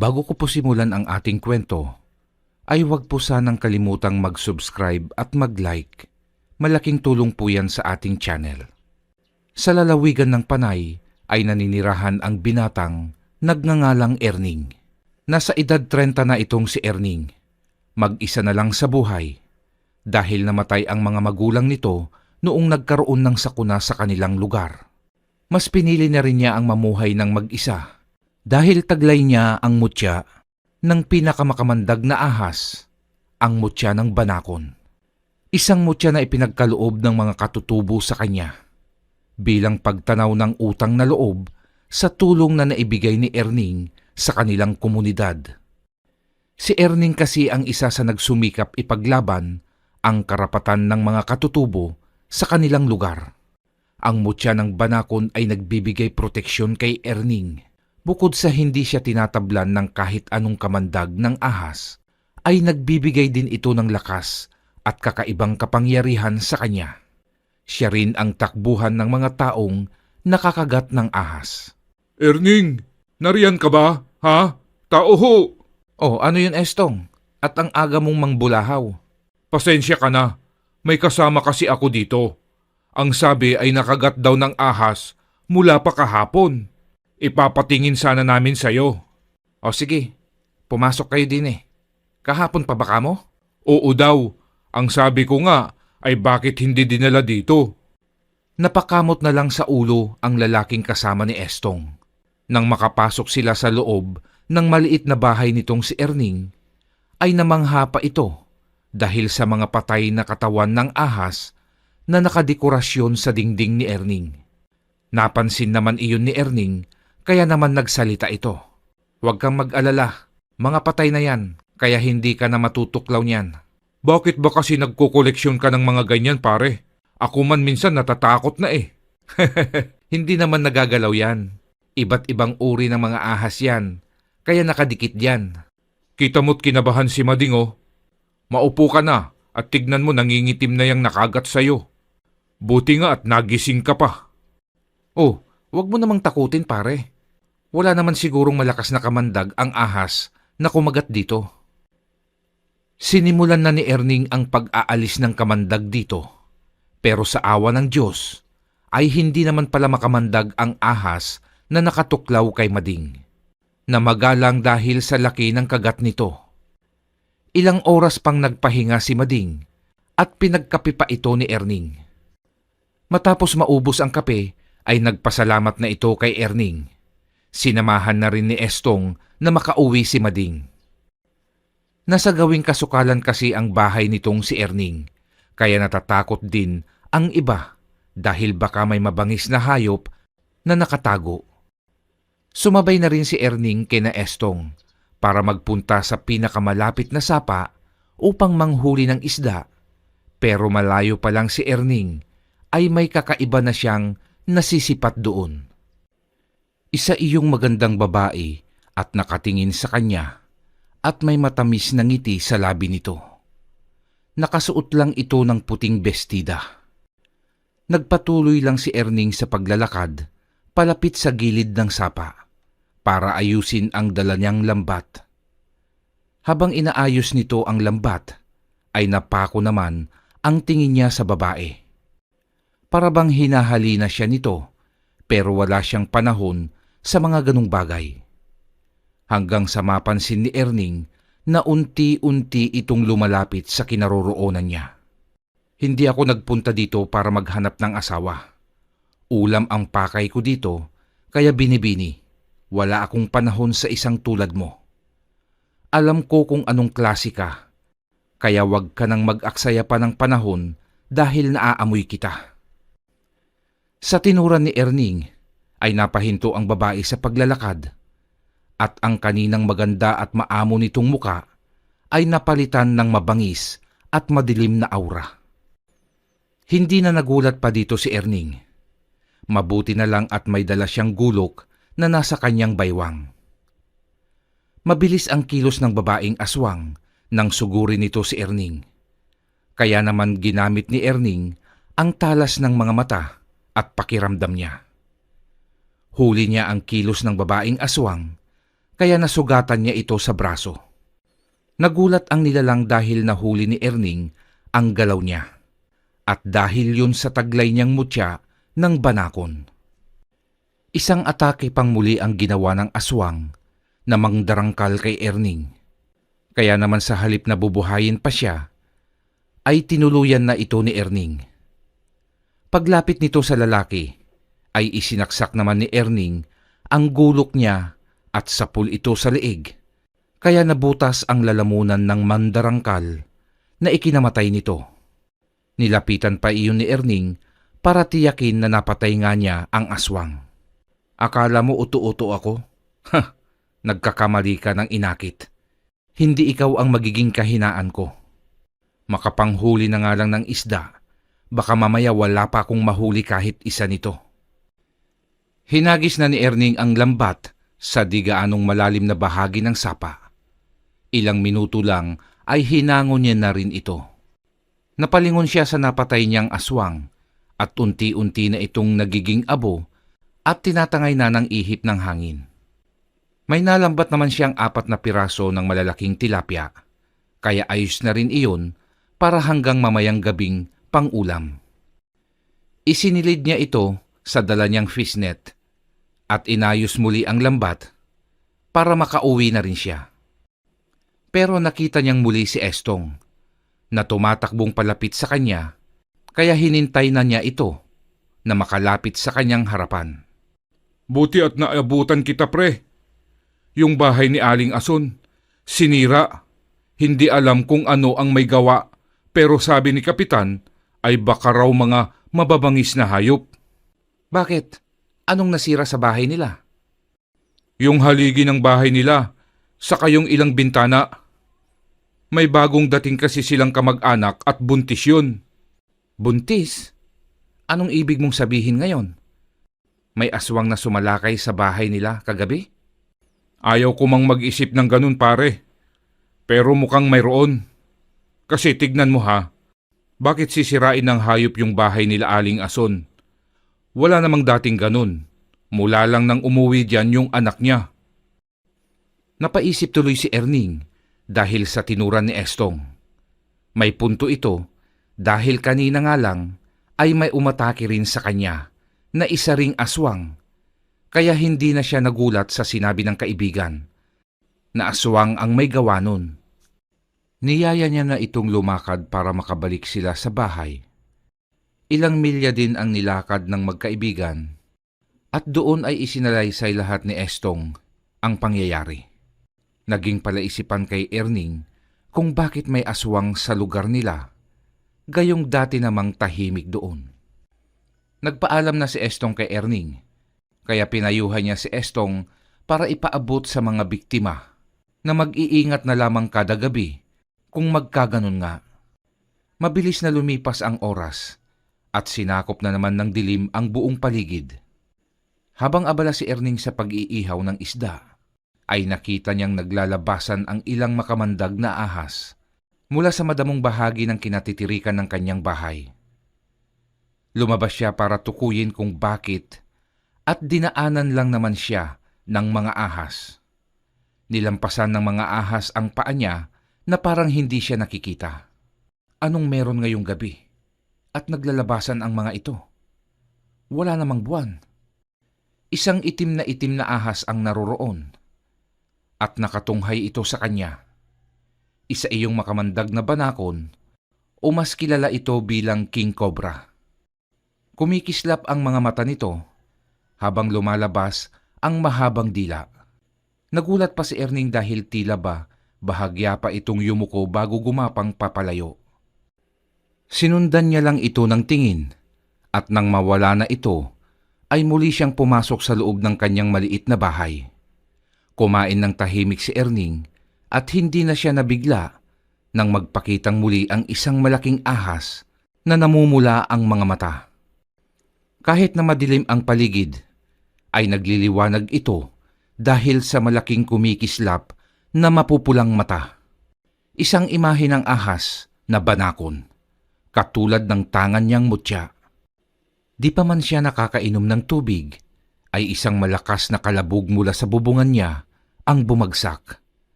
Bago ko po simulan ang ating kwento, ay huwag po sanang kalimutang mag-subscribe at mag-like. Malaking tulong po yan sa ating channel. Sa lalawigan ng Panay ay naninirahan ang binatang nagngangalang Erning. Nasa edad 30 na itong si Erning. Mag-isa na lang sa buhay dahil namatay ang mga magulang nito noong nagkaroon ng sakuna sa kanilang lugar. Mas pinili na rin niya ang mamuhay ng mag-isa dahil taglay niya ang mutya ng pinakamakamandag na ahas, ang mutya ng banakon. Isang mutya na ipinagkaloob ng mga katutubo sa kanya bilang pagtanaw ng utang na loob sa tulong na naibigay ni Erning sa kanilang komunidad. Si Erning kasi ang isa sa nagsumikap ipaglaban ang karapatan ng mga katutubo sa kanilang lugar. Ang mutya ng banakon ay nagbibigay proteksyon kay Erning. Bukod sa hindi siya tinatablan ng kahit anong kamandag ng ahas, ay nagbibigay din ito ng lakas at kakaibang kapangyarihan sa kanya. Siya rin ang takbuhan ng mga taong nakakagat ng ahas. Erning, nariyan ka ba? Ha? Tao ho! Oh, ano yun, Estong? At ang aga mong mangbulahaw? Pasensya ka na. May kasama kasi ako dito. Ang sabi ay nakagat daw ng ahas mula pa kahapon. Ipapatingin sana namin sa'yo. O sige, pumasok kayo din eh. Kahapon pa baka mo? Oo daw. Ang sabi ko nga ay bakit hindi dinala dito. Napakamot na lang sa ulo ang lalaking kasama ni Estong. Nang makapasok sila sa loob ng maliit na bahay nitong si Erning, ay namangha pa ito dahil sa mga patay na katawan ng ahas na nakadekorasyon sa dingding ni Erning. Napansin naman iyon ni Erning, kaya naman nagsalita ito. Huwag kang mag-alala, mga patay na yan, kaya hindi ka na matutuklaw niyan. Bakit ba kasi nagkokoleksyon ka ng mga ganyan, pare? Ako man minsan natatakot na eh. Hindi naman nagagalaw yan. Iba't ibang uri ng mga ahas yan, kaya nakadikit yan. Kita mo't kinabahan si Mading oh. Maupo ka na at tignan mo nangingitim na yang nakagat sa'yo. Buti nga at nagising ka pa. Oh, huwag mo namang takutin pare. Wala naman sigurong malakas na kamandag ang ahas na kumagat dito. Sinimulan na ni Erning ang pag-aalis ng kamandag dito. Pero sa awa ng Diyos, ay hindi naman pala makamandag ang ahas na nakatuklaw kay Mading. Namagalang dahil sa laki ng kagat nito. Ilang oras pang nagpahinga si Mading at pinagkape pa ito ni Erning. Matapos maubos ang kape, ay nagpasalamat na ito kay Erning. Sinamahan na rin ni Estong na makauwi si Mading. Nasa gawing kasukalan kasi ang bahay nitong si Erning, kaya natatakot din ang iba dahil baka may mabangis na hayop na nakatago. Sumabay na rin si Erning kina Estong para magpunta sa pinakamalapit na sapa upang manghuli ng isda, pero malayo pa lang si Erning ay may kakaiba na siyang nasisipat doon. Isa iyong magandang babae at nakatingin sa kanya at may matamis na ngiti sa labi nito. Nakasuot lang ito ng puting bestida. Nagpatuloy lang si Erning sa paglalakad palapit sa gilid ng sapa para ayusin ang dala niyang lambat. Habang inaayos nito ang lambat, ay napako naman ang tingin niya sa babae. Para bang hinahalina siya nito, pero wala siyang panahon sa mga ganong bagay. Hanggang sa mapansin ni Erning na unti-unti itong lumalapit sa kinaroroonan niya. Hindi ako nagpunta dito para maghanap ng asawa. Ulam ang pakay ko dito, kaya binibini, wala akong panahon sa isang tulad mo. Alam ko kung anong klase ka, kaya wag ka nang mag-aksaya pa ng panahon dahil naaamoy kita. Sa tinuran ni Erning ay napahinto ang babae sa paglalakad at ang kaninang maganda at maamo nitong muka ay napalitan ng mabangis at madilim na aura. Hindi na nagulat pa dito si Erning. Mabuti na lang at may dala siyang gulok na nasa kanyang baywang. Mabilis ang kilos ng babaeng aswang nang suguri nito si Erning. Kaya naman ginamit ni Erning ang talas ng mga mata at pakiramdam niya. Huli niya ang kilos ng babaeng aswang, kaya nasugatan niya ito sa braso. Nagulat ang nilalang dahil nahuli ni Erning ang galaw niya, at dahil yun sa taglay niyang mutya ng banakon. Isang atake pang muli ang ginawa ng aswang na mangdarangkal kay Erning. Kaya naman sa halip na bubuhayin pa siya, ay tinuluyan na ito ni Erning. Paglapit nito sa lalaki, ay isinaksak naman ni Erning ang gulok niya at sapul ito sa leeg, kaya nabutas ang lalamunan ng mandarangkal na ikinamatay nito. Nilapitan pa iyon ni Erning para tiyakin na napatay nga niya ang aswang. Akala mo uto-uto ako? Ha! Nagkakamali ka ng inakit. Hindi ikaw ang magiging kahinaan ko. Makapanghuli na nga lang ng isda, baka mamaya wala pa akong mahuli kahit isa nito. Hinagis na ni Erning ang lambat sa di gaanong malalim na bahagi ng sapa. Ilang minuto lang ay hinangon niya na rin ito. Napalingon siya sa napatay niyang aswang at unti-unti na itong nagiging abo at tinatangay na ng ihip ng hangin. May nalambat naman siyang 4 na piraso ng malalaking tilapia, kaya ayos na rin iyon para hanggang mamayang gabing pang-ulam. Isinilid niya ito sa dala niyang fishnet at inayos muli ang lambat para makauwi na rin siya. Pero nakita niyang muli si Estong na tumatakbong palapit sa kanya, kaya hinintay na niya ito na makalapit sa kanyang harapan. Buti at naabutan kita, pre. Yung bahay ni Aling Ason, sinira. Hindi alam kung ano ang may gawa, pero sabi ni Kapitan ay baka raw mga mababangis na hayop. Bakit? Anong nasira sa bahay nila? Yung haligi ng bahay nila, saka yung ilang bintana. May bagong dating kasi silang kamag-anak at buntis yun. Buntis? Anong ibig mong sabihin ngayon? May aswang na sumalakay sa bahay nila kagabi? Ayaw ko mang mag-isip ng ganun, pare. Pero mukhang mayroon. Kasi tignan mo ha, bakit sisirain ng hayop yung bahay nila Aling Ason? Wala namang dating ganun. Mula lang nang umuwi diyan yung anak niya. Napaisip tuloy si Erning dahil sa tinuran ni Estong. May punto ito dahil kanina nga lang ay may umatake rin sa kanya na isa ring aswang. Kaya hindi na siya nagulat sa sinabi ng kaibigan na aswang ang may gawa nun. Niyaya niya na itong lumakad para makabalik sila sa bahay. Ilang milya din ang nilakad ng magkaibigan at doon ay isinalaysay lahat ni Estong ang pangyayari. Naging palaisipan kay Erning kung bakit may aswang sa lugar nila, gayong dati namang tahimik doon. Nagpaalam na si Estong kay Erning, kaya pinayuhan niya si Estong para ipaabot sa mga biktima na mag-iingat na lamang kada gabi kung magkaganon nga. Mabilis na lumipas ang oras at sinakop na naman ng dilim ang buong paligid. Habang abala si Erning sa pag-iihaw ng isda, ay nakita niyang naglalabasan ang ilang makamandag na ahas mula sa madamong bahagi ng kinatitirikan ng kanyang bahay. Lumabas siya para tukuyin kung bakit at dinaanan lang naman siya ng mga ahas. Nilampasan ng mga ahas ang paa niya na parang hindi siya nakikita. Anong meron ngayong gabi? At naglalabasan ang mga ito. Wala namang buwan. Isang itim na ahas ang naroroon. At nakatunghay ito sa kanya. Isa iyong makamandag na banakon o mas kilala ito bilang King Cobra. Kumikislap ang mga mata nito habang lumalabas ang mahabang dila. Nagulat pa si Erning dahil tila ba bahagya pa itong yumuko bago gumapang papalayo. Sinundan niya lang ito ng tingin at nang mawala na ito ay muli siyang pumasok sa loob ng kanyang maliit na bahay. Kumain ng tahimik si Erning at hindi na siya nabigla nang magpakitang muli ang isang malaking ahas na namumula ang mga mata. Kahit na madilim ang paligid, ay nagliliwanag ito dahil sa malaking kumikislap na mapupulang mata. Isang imahe ng ahas na banakon, katulad ng tangan niyang mutya. Di pa man siya nakakainom ng tubig, ay isang malakas na kalabog mula sa bubungan niya ang bumagsak.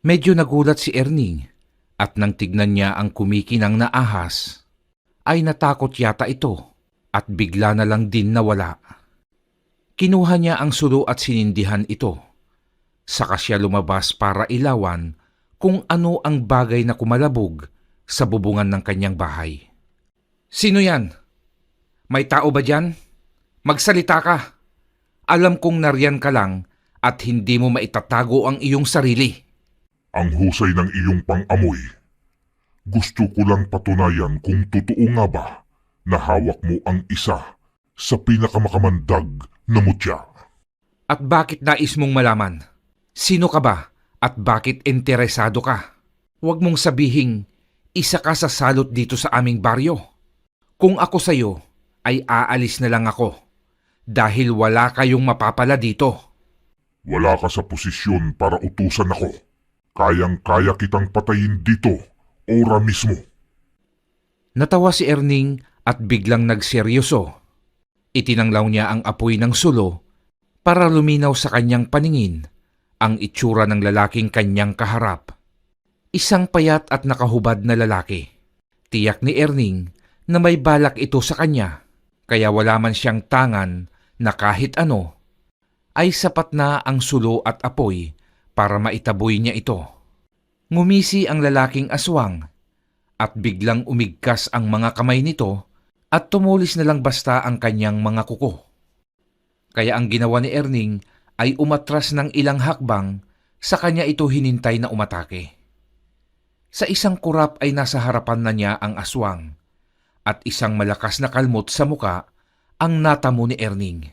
Medyo nagulat si Erning at nang tignan niya ang kumikinang na ahas, ay natakot yata ito at bigla na lang din nawala. Kinuha niya ang sulo at sinindihan ito. Saka siya lumabas para ilawan kung ano ang bagay na kumalabog sa bubungan ng kanyang bahay. "Sino yan? May tao ba dyan? Magsalita ka! Alam kong nariyan ka lang at hindi mo maitatago ang iyong sarili." Ang husay ng iyong pang-amoy. Gusto ko lang patunayan kung totoo nga ba na hawak mo ang isa sa pinakamakamandag na mutya. "At bakit nais mong malaman? Sino ka ba at bakit interesado ka? Huwag mong sabihing isa ka sa salot dito sa aming baryo. Kung ako sa'yo, ay aalis na lang ako dahil wala kayong mapapala dito." Wala ka sa posisyon para utusan ako. Kayang-kaya kitang patayin dito, ora mismo. Natawa si Erning at biglang nagseryoso. Itinanglaw niya ang apoy ng sulo para luminaw sa kanyang paningin ang itsura ng lalaking kanyang kaharap. Isang payat at nakahubad na lalaki. Tiyak ni Erning na may balak ito sa kanya, kaya wala man siyang tangan na kahit ano, ay sapat na ang sulo at apoy para maitaboy niya ito. Ngumisi ang lalaking aswang at biglang umigkas ang mga kamay nito at tumulis na lang basta ang kanyang mga kuko. Kaya ang ginawa ni Erning ay umatras ng ilang hakbang, sa kanya ito hinintay na umatake. Sa isang kurap ay nasa harapan na niya ang aswang at isang malakas na kalmot sa muka ang natamo ni Erning.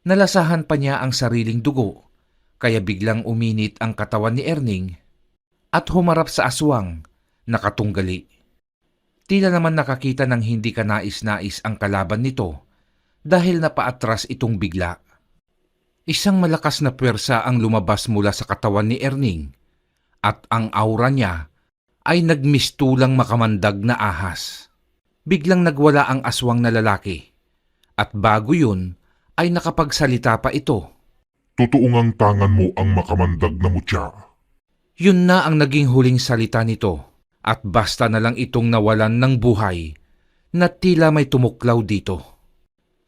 Nalasahan pa niya ang sariling dugo, kaya biglang uminit ang katawan ni Erning at humarap sa aswang na katunggali. Tila naman nakakita ng hindi kanais-nais ang kalaban nito dahil napaatras itong bigla. Isang malakas na puwersa ang lumabas mula sa katawan ni Erning at ang aura niya ay nagmistulang makamandag na ahas. Biglang nagwala ang aswang na lalaki at bago yun ay nakapagsalita pa ito. Totoo ngang tangan mo ang makamandag na mutya. Yun na ang naging huling salita nito at basta na lang itong nawalan ng buhay na tila may tumuklaw dito.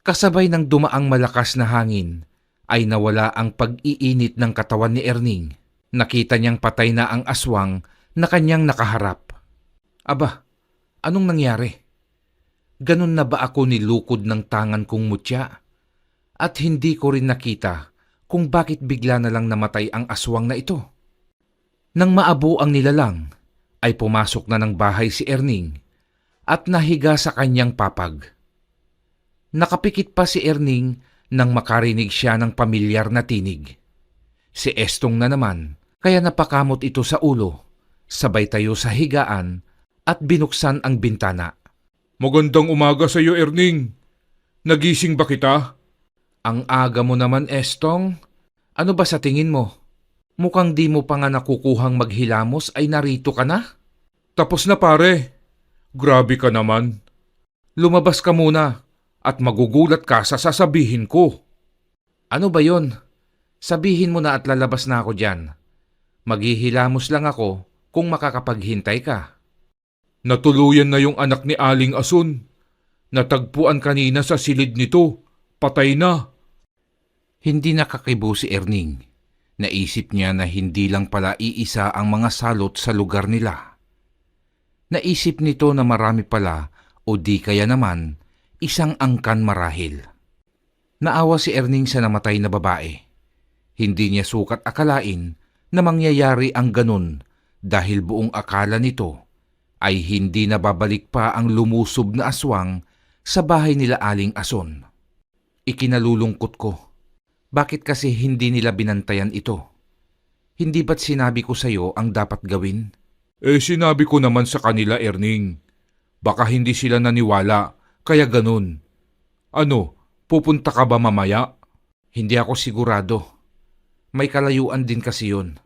Kasabay ng dumaang malakas na hangin ay nawala ang pag-iinit ng katawan ni Erning. Nakita niyang patay na ang aswang na kanyang nakaharap. Aba, anong nangyari? Ganun na ba ako nilukod ng tangan kong mutya? At hindi ko rin nakita kung bakit bigla na lang namatay ang aswang na ito. Nang maabo ang nilalang, ay pumasok na ng bahay si Erning at nahiga sa kanyang papag. Nakapikit pa si Erning nang makarinig siya ng pamilyar na tinig. Si Estong na naman, kaya napakamot ito sa ulo, sabay tayo sa higaan at binuksan ang bintana. Magandang umaga sa iyo, Erning. Nagising ba kita? Ang aga mo naman, Estong. Ano ba sa tingin mo? Mukhang di mo pa nga nakukuhang maghilamos ay narito ka na? Tapos na pare. Grabe ka naman. Lumabas ka muna at magugulat ka sa sasabihin ko. Ano ba yon? Sabihin mo na at lalabas na ako dyan. Maghihilamos lang ako kung makakapaghintay ka. Natuluyan na yung anak ni Aling Asun. Natagpuan kanina sa silid nito. Patay na. Hindi nakakibo si Erning. Naisip niya na hindi lang pala iisa ang mga salot sa lugar nila. Naisip nito na marami pala o di kaya naman isang angkan marahil. Naawa si Erning sa namatay na babae. Hindi niya sukat akalain na mangyayari ang ganun dahil buong akala nito ay hindi na babalik pa ang lumusob na aswang sa bahay nila Aling Ason. Ikinalulungkot ko. Bakit kasi hindi nila binantayan ito? Hindi ba't sinabi ko sa'yo ang dapat gawin? Sinabi ko naman sa kanila, Erning. Baka hindi sila naniwala, kaya ganun. Ano, pupunta ka ba mamaya? Hindi ako sigurado. May kalayuan din kasi yun.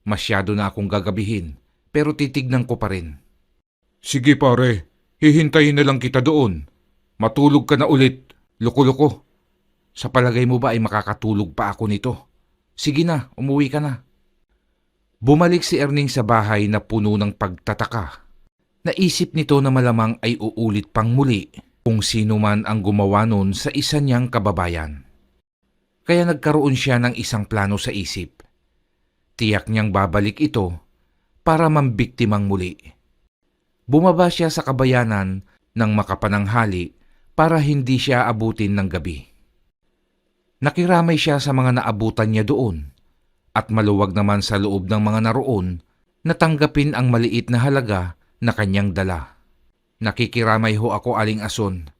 Masyado na akong gagabihin, pero titignan ko pa rin. Sige pare, hihintayin na lang kita doon. Matulog ka na ulit, loko-loko. Sa palagay mo ba ay makakatulog pa ako nito? Sige na, umuwi ka na. Bumalik si Erning sa bahay na puno ng pagtataka. Naisip nito na malamang ay uulit pang muli kung sino man ang gumawa nun sa isa niyang kababayan. Kaya nagkaroon siya ng isang plano sa isip. Tiyak niyang babalik ito para mambiktimang muli. Bumaba siya sa kabayanan ng makapananghali para hindi siya abutin ng gabi. Nakiramay siya sa mga naabutan niya doon at maluwag naman sa loob ng mga naroon na tanggapin ang maliit na halaga na kanyang dala. Nakikiramay ho ako, Aling Ason.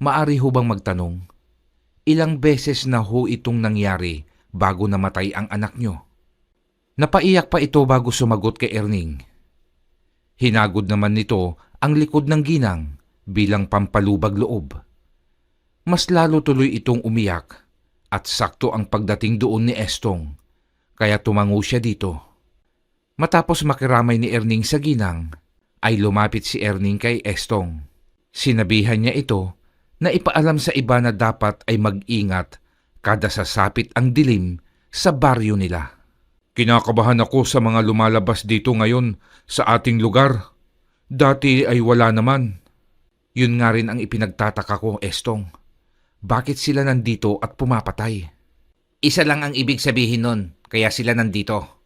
Maari ho bang magtanong? Ilang beses na ho itong nangyari bago namatay ang anak nyo? Napaiyak pa ito bago sumagot kay Erning. Hinagod naman nito ang likod ng ginang bilang pampalubag loob. Mas lalo tuloy itong umiyak at sakto ang pagdating doon ni Estong, kaya tumango siya dito. Matapos makiramay ni Erning sa ginang, ay lumapit si Erning kay Estong. Sinabihan niya ito na ipaalam sa iba na dapat ay mag-ingat kada sasapit ang dilim sa baryo nila. Kinakabahan ako sa mga lumalabas dito ngayon sa ating lugar. Dati ay wala naman. Yun nga rin ang ipinagtataka ko, Estong. Bakit sila nandito at pumapatay? Isa lang ang ibig sabihin nun, kaya sila nandito.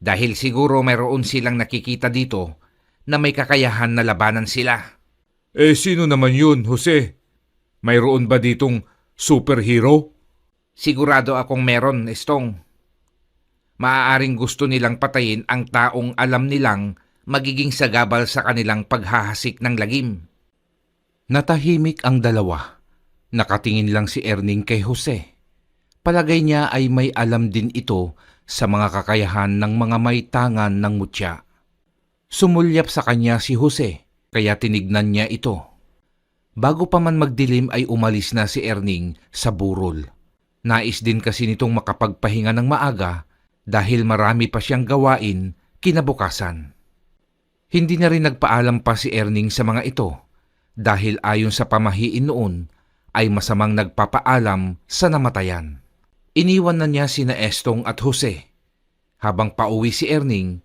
Dahil siguro mayroon silang nakikita dito na may kakayahan na labanan sila. Sino naman yun, Jose? Mayroon ba ditong superhero? Sigurado akong meron, Estong. Maaaring gusto nilang patayin ang taong alam nilang magiging sagabal sa kanilang paghahasik ng lagim. Natahimik ang dalawa. Nakatingin lang si Erning kay Jose. Palagay niya ay may alam din ito sa mga kakayahan ng mga may tangan ng mutya. Sumulyap sa kanya si Jose, kaya tinignan niya ito. Bago pa man magdilim ay umalis na si Erning sa burol. Nais din kasi nitong makapagpahinga ng maaga dahil marami pa siyang gawain kinabukasan. Hindi na rin nagpaalam pa si Erning sa mga ito dahil ayon sa pamahiin noon ay masamang nagpapaalam sa namatayan. Iniwan na niya sina Estong at Jose. Habang pauwi si Erning,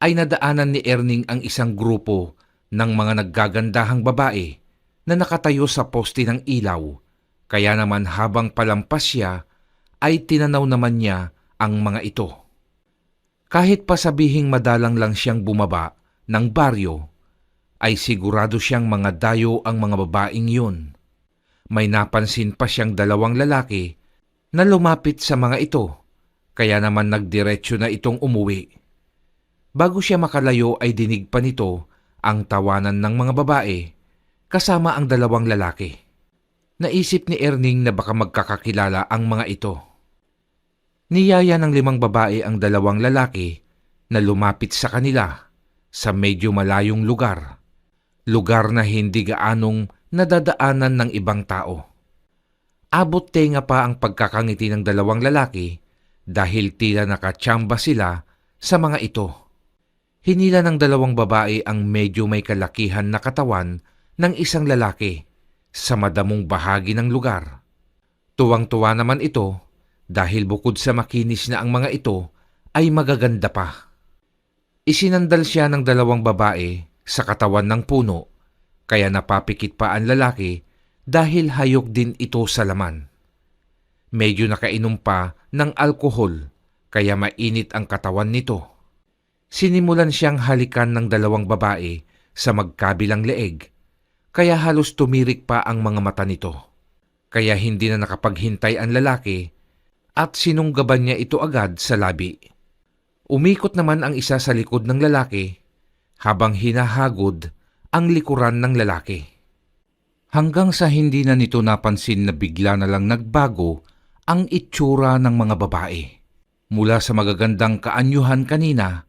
ay nadaanan ni Erning ang isang grupo ng mga naggagandahang babae na nakatayo sa poste ng ilaw. Kaya naman habang palampas siya, ay tinanaw naman niya ang mga ito. Kahit pa sabihing madalang lang siyang bumaba ng baryo, ay sigurado siyang mga dayo ang mga babaeng yun. May napansin pa siyang dalawang lalaki na lumapit sa mga ito, kaya naman nagdiretso na itong umuwi. Bago siya makalayo ay dinig pa nito ang tawanan ng mga babae kasama ang dalawang lalaki. Naisip ni Erning na baka magkakakilala ang mga ito. Niyaya ng 5 babae ang dalawang lalaki na lumapit sa kanila sa medyo malayong lugar. Lugar na hindi gaanong nadadaanan ng ibang tao. Abot tenga pa ang pagkakangiti ng dalawang lalaki dahil tila nakatsamba sila sa mga ito. Hinila ng dalawang babae ang medyo may kalakihan na katawan ng isang lalaki sa madamong bahagi ng lugar. Tuwang-tuwa naman ito dahil bukod sa makinis na ang mga ito ay magaganda pa. Isinandal siya ng dalawang babae sa katawan ng puno kaya napapikit pa ang lalaki dahil hayok din ito sa laman. Medyo nakainom pa ng alkohol kaya mainit ang katawan nito. Sinimulan siyang halikan ng dalawang babae sa magkabilang leeg kaya halos tumirik pa ang mga mata nito. Kaya hindi na nakapaghintay ang lalaki at sinunggaban niya ito agad sa labi. Umikot naman ang isa sa likod ng lalaki habang hinahagod ang likuran ng lalaki. Hanggang sa hindi na nito napansin na bigla na lang nagbago ang itsura ng mga babae. Mula sa magagandang kaanyuhan kanina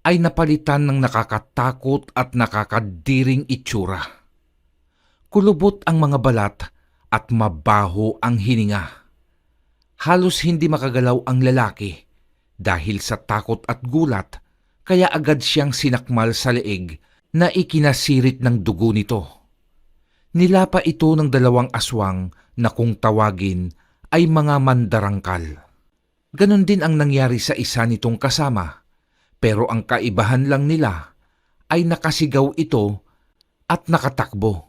ay napalitan ng nakakatakot at nakakadiring itsura. Kulubot ang mga balat at mabaho ang hininga. Halos hindi makagalaw ang lalaki dahil sa takot at gulat kaya agad siyang sinakmal sa leeg na ikinasirit ng dugo nito. Nilapa ito ng 2 aswang na kung tawagin ay mga mandarangkal. Ganon din ang nangyari sa isa nitong kasama, pero ang kaibahan lang nila ay nakasigaw ito at nakatakbo.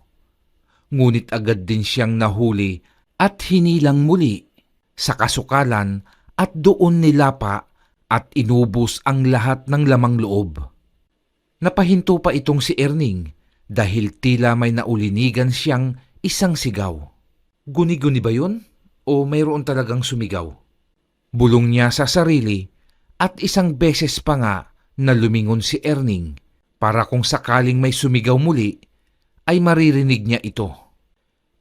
Ngunit agad din siyang nahuli at hinilang muli sa kasukalan at doon nilapa at inubos ang lahat ng lamang loob. Napahinto pa itong si Erning dahil tila may naulinigan siyang isang sigaw. Guni-guni ba yun? O mayroon talagang sumigaw? Bulong niya sa sarili at isang beses pa nga na lumingon si Erning para kung sakaling may sumigaw muli ay maririnig niya ito.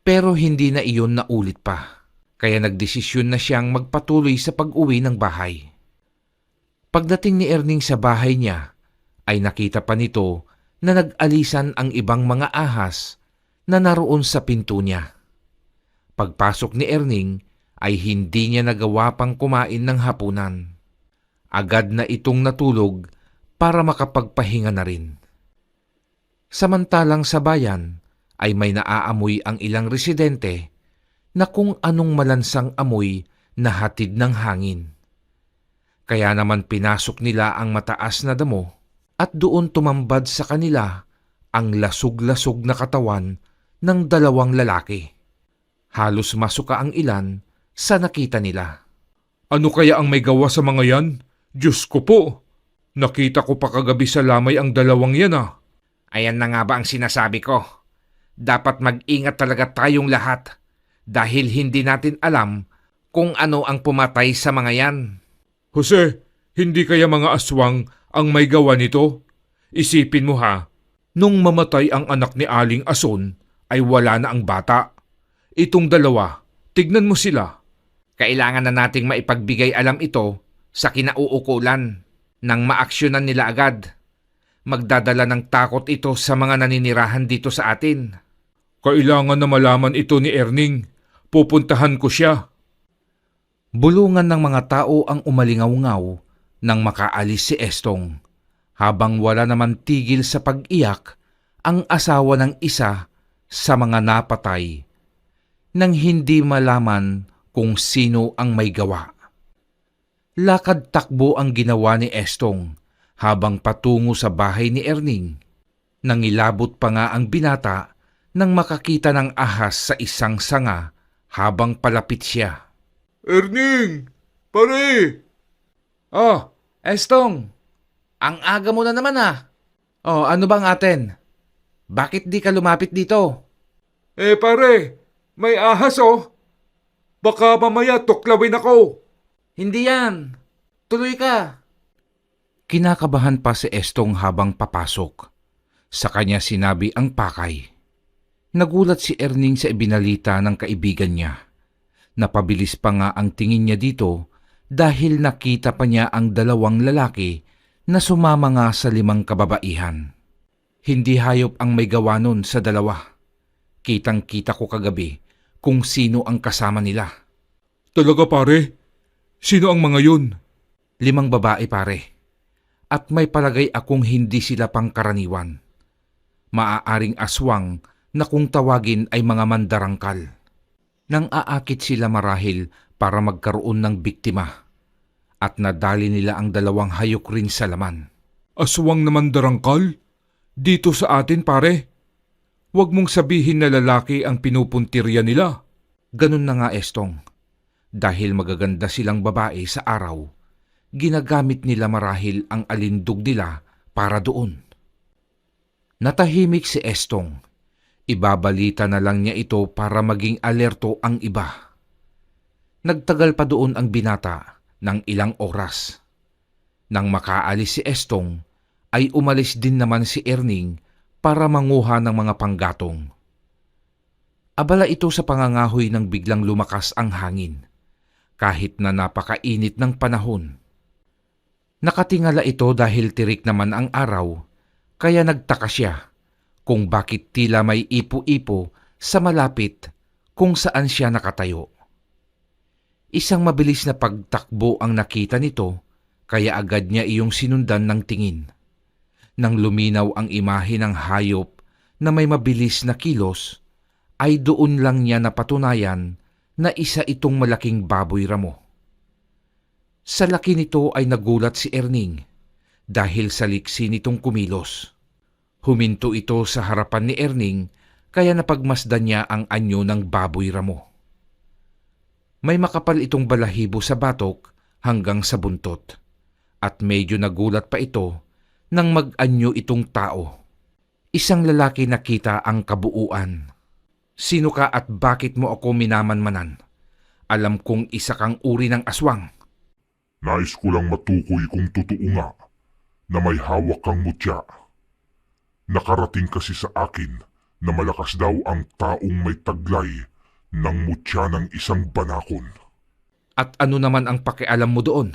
Pero hindi na iyon naulit pa, kaya nagdesisyon na siyang magpatuloy sa pag-uwi ng bahay. Pagdating ni Erning sa bahay niya, ay nakita pa nito na nag-alisan ang ibang mga ahas na naroon sa pinto niya. Pagpasok ni Erning ay hindi niya nagawa pang kumain ng hapunan. Agad na itong natulog para makapagpahinga na rin. Samantalang sa bayan ay may naaamoy ang ilang residente na kung anong malansang amoy na hatid ng hangin. Kaya naman pinasok nila ang mataas na damo at doon tumambad sa kanila ang lasog-lasog na katawan ng dalawang lalaki. Halos masuka ang ilan sa nakita nila. Ano kaya ang may gawa sa mga yan? Diyos ko po! Nakita ko pa kagabi sa lamay ang dalawang yan ah. Ayan na nga ba ang sinasabi ko? Dapat mag-ingat talaga tayong lahat dahil hindi natin alam kung ano ang pumatay sa mga yan. Jose, hindi kaya mga aswang ang may gawa nito? Isipin mo ha, nung mamatay ang anak ni Aling Ason ay wala na ang bata. Itong dalawa, tignan mo sila. Kailangan na nating maipagbigay alam ito sa kinauukulan nang maaksyonan nila agad. Magdadala ng takot ito sa mga naninirahan dito sa atin. Kailangan na malaman ito ni Erning. Pupuntahan ko siya. Bulungan ng mga tao ang umalingaw-ngaw nang makaalis si Estong. Habang wala naman tigil sa pag-iyak ang asawa ng isa sa mga napatay nang hindi malaman kung sino ang may gawa. Lakad takbo ang ginawa ni Estong habang patungo sa bahay ni Erning. Nangilabot pa nga ang binata nang makakita ng ahas sa isang sanga habang palapit siya. Erning! Pare! Oh, Estong! Ang aga mo na naman ah! Oh, ano bang atin? Bakit di ka lumapit dito? Pare, may ahas oh! Baka mamaya tuklawin ako! Hindi yan! Tuloy ka! Kinakabahan pa si Estong habang papasok. Sa kanya sinabi ang pakay. Nagulat si Erning sa ibinalita ng kaibigan niya. Napabilis pa nga ang tingin niya dito dahil nakita pa niya ang dalawang lalaki na sumama nga sa 5 kababaihan. Hindi hayop ang may gawa nun sa dalawa. Kitang-kita ko kagabi kung sino ang kasama nila. Talaga pare? Sino ang mga yun? 5 babae pare. At may palagay akong hindi sila pangkaraniwan. Maaaring aswang na kung tawagin ay mga mandarangkal. Nang aakit sila marahil para magkaroon ng biktima. At nadali nila ang 2 hayok rin sa laman. Aswang na mandarangkal? Dito sa atin pare? Huwag mong sabihin na lalaki ang pinupuntirya nila. Ganun na nga Estong. Dahil magaganda silang babae sa araw, ginagamit nila marahil ang alindog nila para doon. Natahimik si Estong. Ibabalita na lang niya ito para maging alerto ang iba. Nagtagal pa doon ang binata ng ilang oras. Nang makaalis si Estong, ay umalis din naman si Erning para manguha ng mga panggatong. Abala ito sa pangangahoy nang biglang lumakas ang hangin, kahit na napakainit ng panahon. Nakatingala ito dahil tirik naman ang araw, kaya nagtaka siya kung bakit tila may ipo-ipo sa malapit kung saan siya nakatayo. Isang mabilis na pagtakbo ang nakita nito, kaya agad niya iyong sinundan ng tingin. Nang luminaw ang imahe ng hayop na may mabilis na kilos, ay doon lang niya napatunayan na isa itong malaking baboy ramo. Sa laki nito ay nagulat si Erning dahil sa liksi nitong kumilos. Huminto ito sa harapan ni Erning kaya napagmasdan niya ang anyo ng baboy ramo. May makapal itong balahibo sa batok hanggang sa buntot at medyo nagulat pa ito nang mag-anyo itong tao. Isang lalaki nakita ang kabuuan. Sino ka at bakit mo ako minamanmanan? Alam kong isa kang uri ng aswang. Nais ko lang matukoy kung totoo nga na may hawak kang mutya. Nakarating kasi sa akin na malakas daw ang taong may taglay ng mutya ng isang banakon. At ano naman ang pakialam mo doon?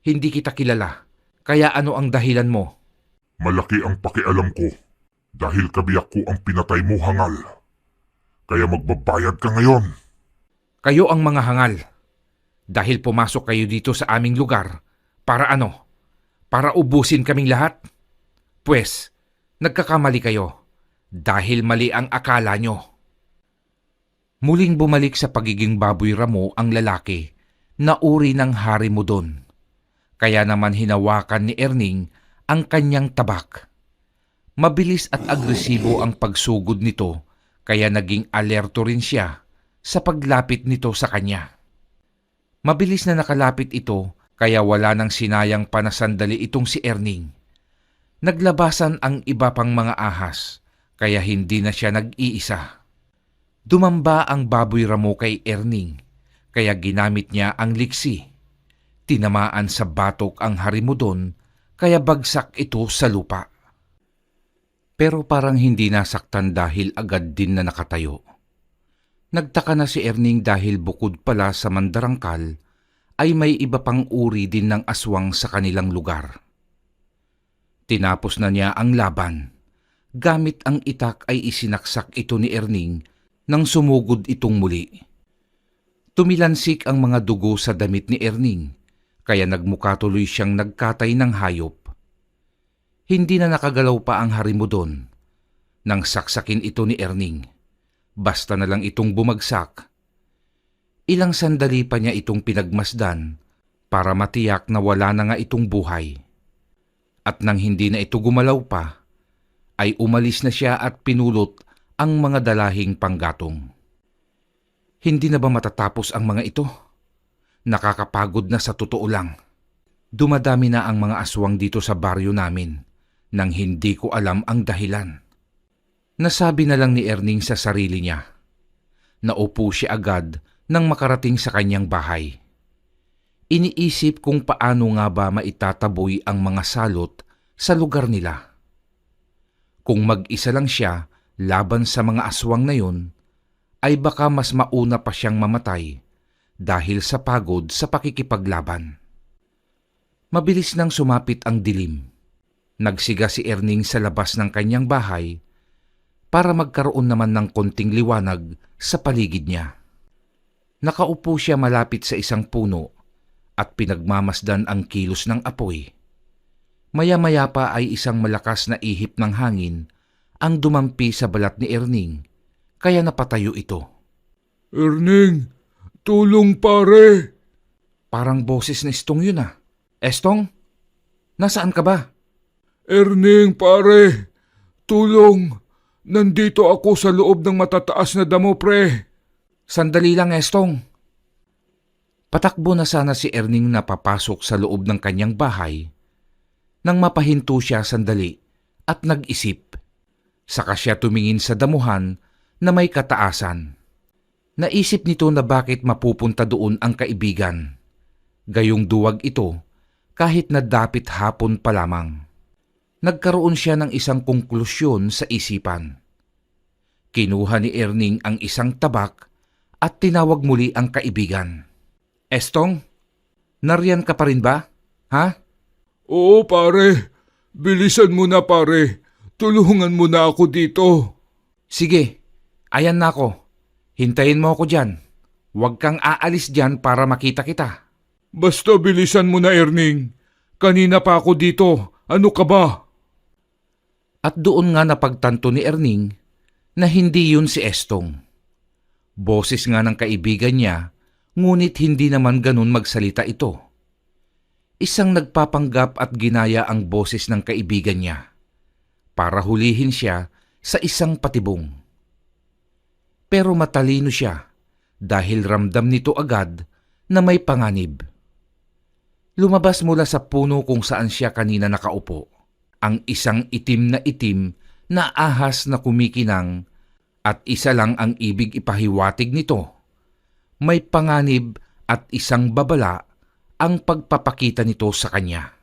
Hindi kita kilala. Kaya ano ang dahilan mo? Malaki ang pakialam ko dahil kabiyak ko ang pinatay mo, hangal. Kaya magbabayad ka ngayon. Kayo ang mga hangal. Dahil pumasok kayo dito sa aming lugar. Para ano? Para ubusin kaming lahat? Pwes, nagkakamali kayo. Dahil mali ang akala nyo. Muling bumalik sa pagiging baboy ramo ang lalaki na uri ng hari mo doon. Kaya naman hinawakan ni Erning ang kanyang tabak. Mabilis at agresibo ang pagsugod nito kaya naging alerto rin siya sa paglapit nito sa kanya. Mabilis na nakalapit ito kaya wala nang sinayang panasandali itong si Erning. Naglabasan ang iba pang mga ahas kaya hindi na siya nag-iisa. Dumamba ang baboy ramo kay Erning kaya ginamit niya ang liksi. Tinamaan sa batok ang harimudon kaya bagsak ito sa lupa. Pero parang hindi nasaktan dahil agad din na nakatayo. Nagtaka na si Erning dahil bukod pala sa mandarangkal ay may iba pang uri din ng aswang sa kanilang lugar. Tinapos na niya ang laban. Gamit ang itak ay isinaksak ito ni Erning nang sumugod itong muli. Tumilansik ang mga dugo sa damit ni Erning, kaya nagmukha tuloy siyang nagkatay ng hayop. Hindi na nakagalaw pa ang harimudon nang saksakin ito ni Erning. Basta na lang itong bumagsak. Ilang sandali pa niya itong pinagmasdan para matiyak na wala na nga itong buhay. At nang hindi na ito gumalaw pa, ay umalis na siya at pinulot ang mga dalahing panggatong. Hindi na ba matatapos ang mga ito? Nakakapagod na sa totoo lang. Dumadami na ang mga aswang dito sa baryo namin nang hindi ko alam ang dahilan. Nasabi na lang ni Erning sa sarili niya. Naupo siya agad nang makarating sa kanyang bahay. Iniisip kung paano nga ba maitataboy ang mga salot sa lugar nila. Kung mag-isa lang siya laban sa mga aswang na yun, ay baka mas mauna pa siyang mamatay dahil sa pagod sa pakikipaglaban. Mabilis nang sumapit ang dilim. Nagsiga si Erning sa labas ng kanyang bahay para magkaroon naman ng konting liwanag sa paligid niya. Nakaupo siya malapit sa isang puno at pinagmamasdan ang kilos ng apoy. Maya-maya pa ay isang malakas na ihip ng hangin ang dumampi sa balat ni Erning, kaya napatayo ito. Erning, tulong pare! Parang boses na Estong yun ah. Estong? Nasaan ka ba? Erning pare, tulong! Nandito ako sa loob ng matataas na damo pre. Sandali lang Estong. Patakbo na sana si Erning na papasok sa loob ng kanyang bahay nang mapahinto siya sandali at nag-isip. Saka siya tumingin sa damuhan na may kataasan. Naisip nito na bakit mapupunta doon ang kaibigan. Gayong duwag ito kahit na dapit hapon pa lamang. Nagkaroon siya ng isang konklusyon sa isipan. Kinuha ni Erning ang isang tabak at tinawag muli ang kaibigan. Estong, nariyan ka pa rin ba? Ha? Oo pare, bilisan mo na pare. Tulungan mo na ako dito. Sige, ayan na ako. Hintayin mo ako dyan. Huwag kang aalis dyan para makita kita. Basta bilisan mo na Erning. Kanina pa ako dito. Ano ka ba? At doon nga napagtanto ni Erning na hindi yun si Estong. Boses nga ng kaibigan niya, ngunit hindi naman ganun magsalita ito. isang nagpapanggap at ginaya ang boses ng kaibigan niya para hulihin siya sa isang patibong. Pero matalino siya dahil ramdam nito agad na may panganib. Lumabas mula sa puno kung saan siya kanina nakaupo ang isang itim na ahas na kumikinang, at isa lang ang ibig ipahiwatig nito. May panganib at isang babala ang pagpapakita nito sa kanya.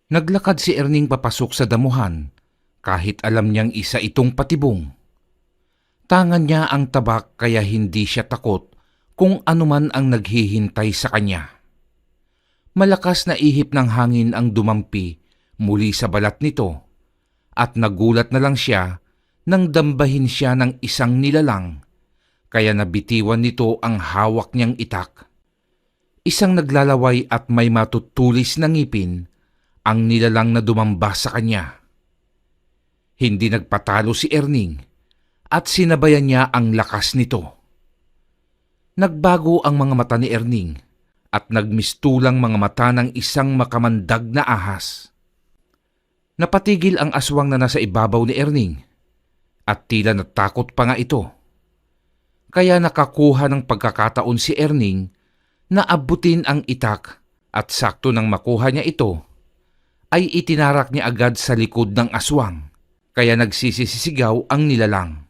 Naglakad si Erning papasok sa damuhan kahit alam niyang isa itong patibong. Tangan niya ang tabak kaya hindi siya takot kung anuman ang naghihintay sa kanya. Malakas na ihip ng hangin ang dumampi muli sa balat nito at nagulat na lang siya nang dambahin siya ng isang nilalang kaya nabitiwan nito ang hawak niyang itak. Isang naglalaway at may matutulis na ngipin ang nilalang na dumamba sa kanya. Hindi nagpatalo si Erning at sinabayan niya ang lakas nito. Nagbago ang mga mata ni Erning at nagmistulang mga mata ng isang makamandag na ahas. Napatigil ang aswang na nasa ibabaw ni Erning at tila natakot pa nga ito. Kaya nakakuha ng pagkakataon si Erning na abutin ang itak at sakto nang makuha niya ito, ay itinarak niya agad sa likod ng aswang kaya nagsisisigaw ang nilalang.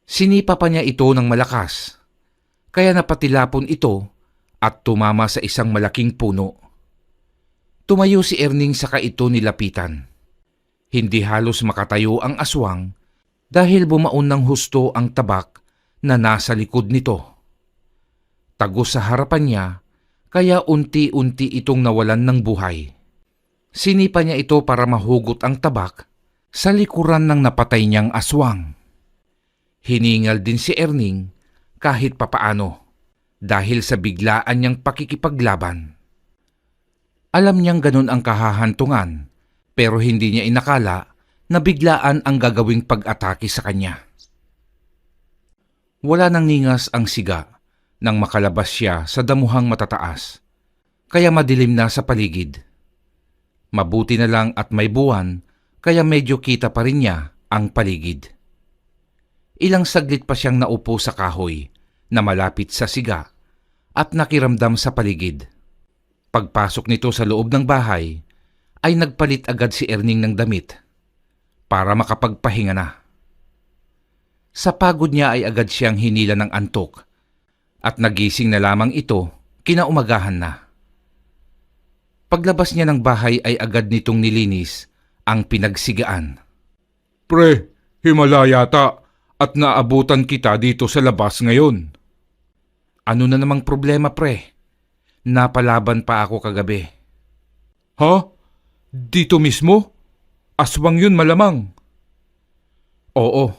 Sinipa pa niya ito ng malakas kaya napatilapon ito at tumama sa isang malaking puno. Tumayo si Erning saka ito nilapitan. Hindi halos makatayo ang aswang dahil bumaon ng husto ang tabak na nasa likod nito. Tagos sa harapan niya kaya unti-unti itong nawalan ng buhay. Sinipa niya ito para mahugot ang tabak sa likuran ng napatay niyang aswang. Hiningal din si Erning kahit papaano dahil sa biglaan niyang pakikipaglaban. Alam niyang ganun ang kahahantungan pero hindi niya inakala na biglaan ang gagawing pag-atake sa kanya. Wala nang ningas ang siga nang makalabas siya sa damuhang matataas kaya madilim na sa paligid. Mabuti na lang at may buwan kaya medyo kita pa rin niya ang paligid. Ilang saglit pa siyang naupo sa kahoy na malapit sa siga at nakiramdam sa paligid. Pagpasok nito sa loob ng bahay ay nagpalit agad si Erning ng damit para makapagpahinga na. Sa pagod niya ay agad siyang hinila ng antok at nagising na lamang ito kinaumagahan na. Paglabas niya ng bahay ay agad nitong nilinis ang pinagsigaan. Pre, himala yata at naabutan kita dito sa labas ngayon. Ano na namang problema, pre? Napalaban pa ako kagabi. Ha? Dito mismo? Aswang yun malamang. Oo.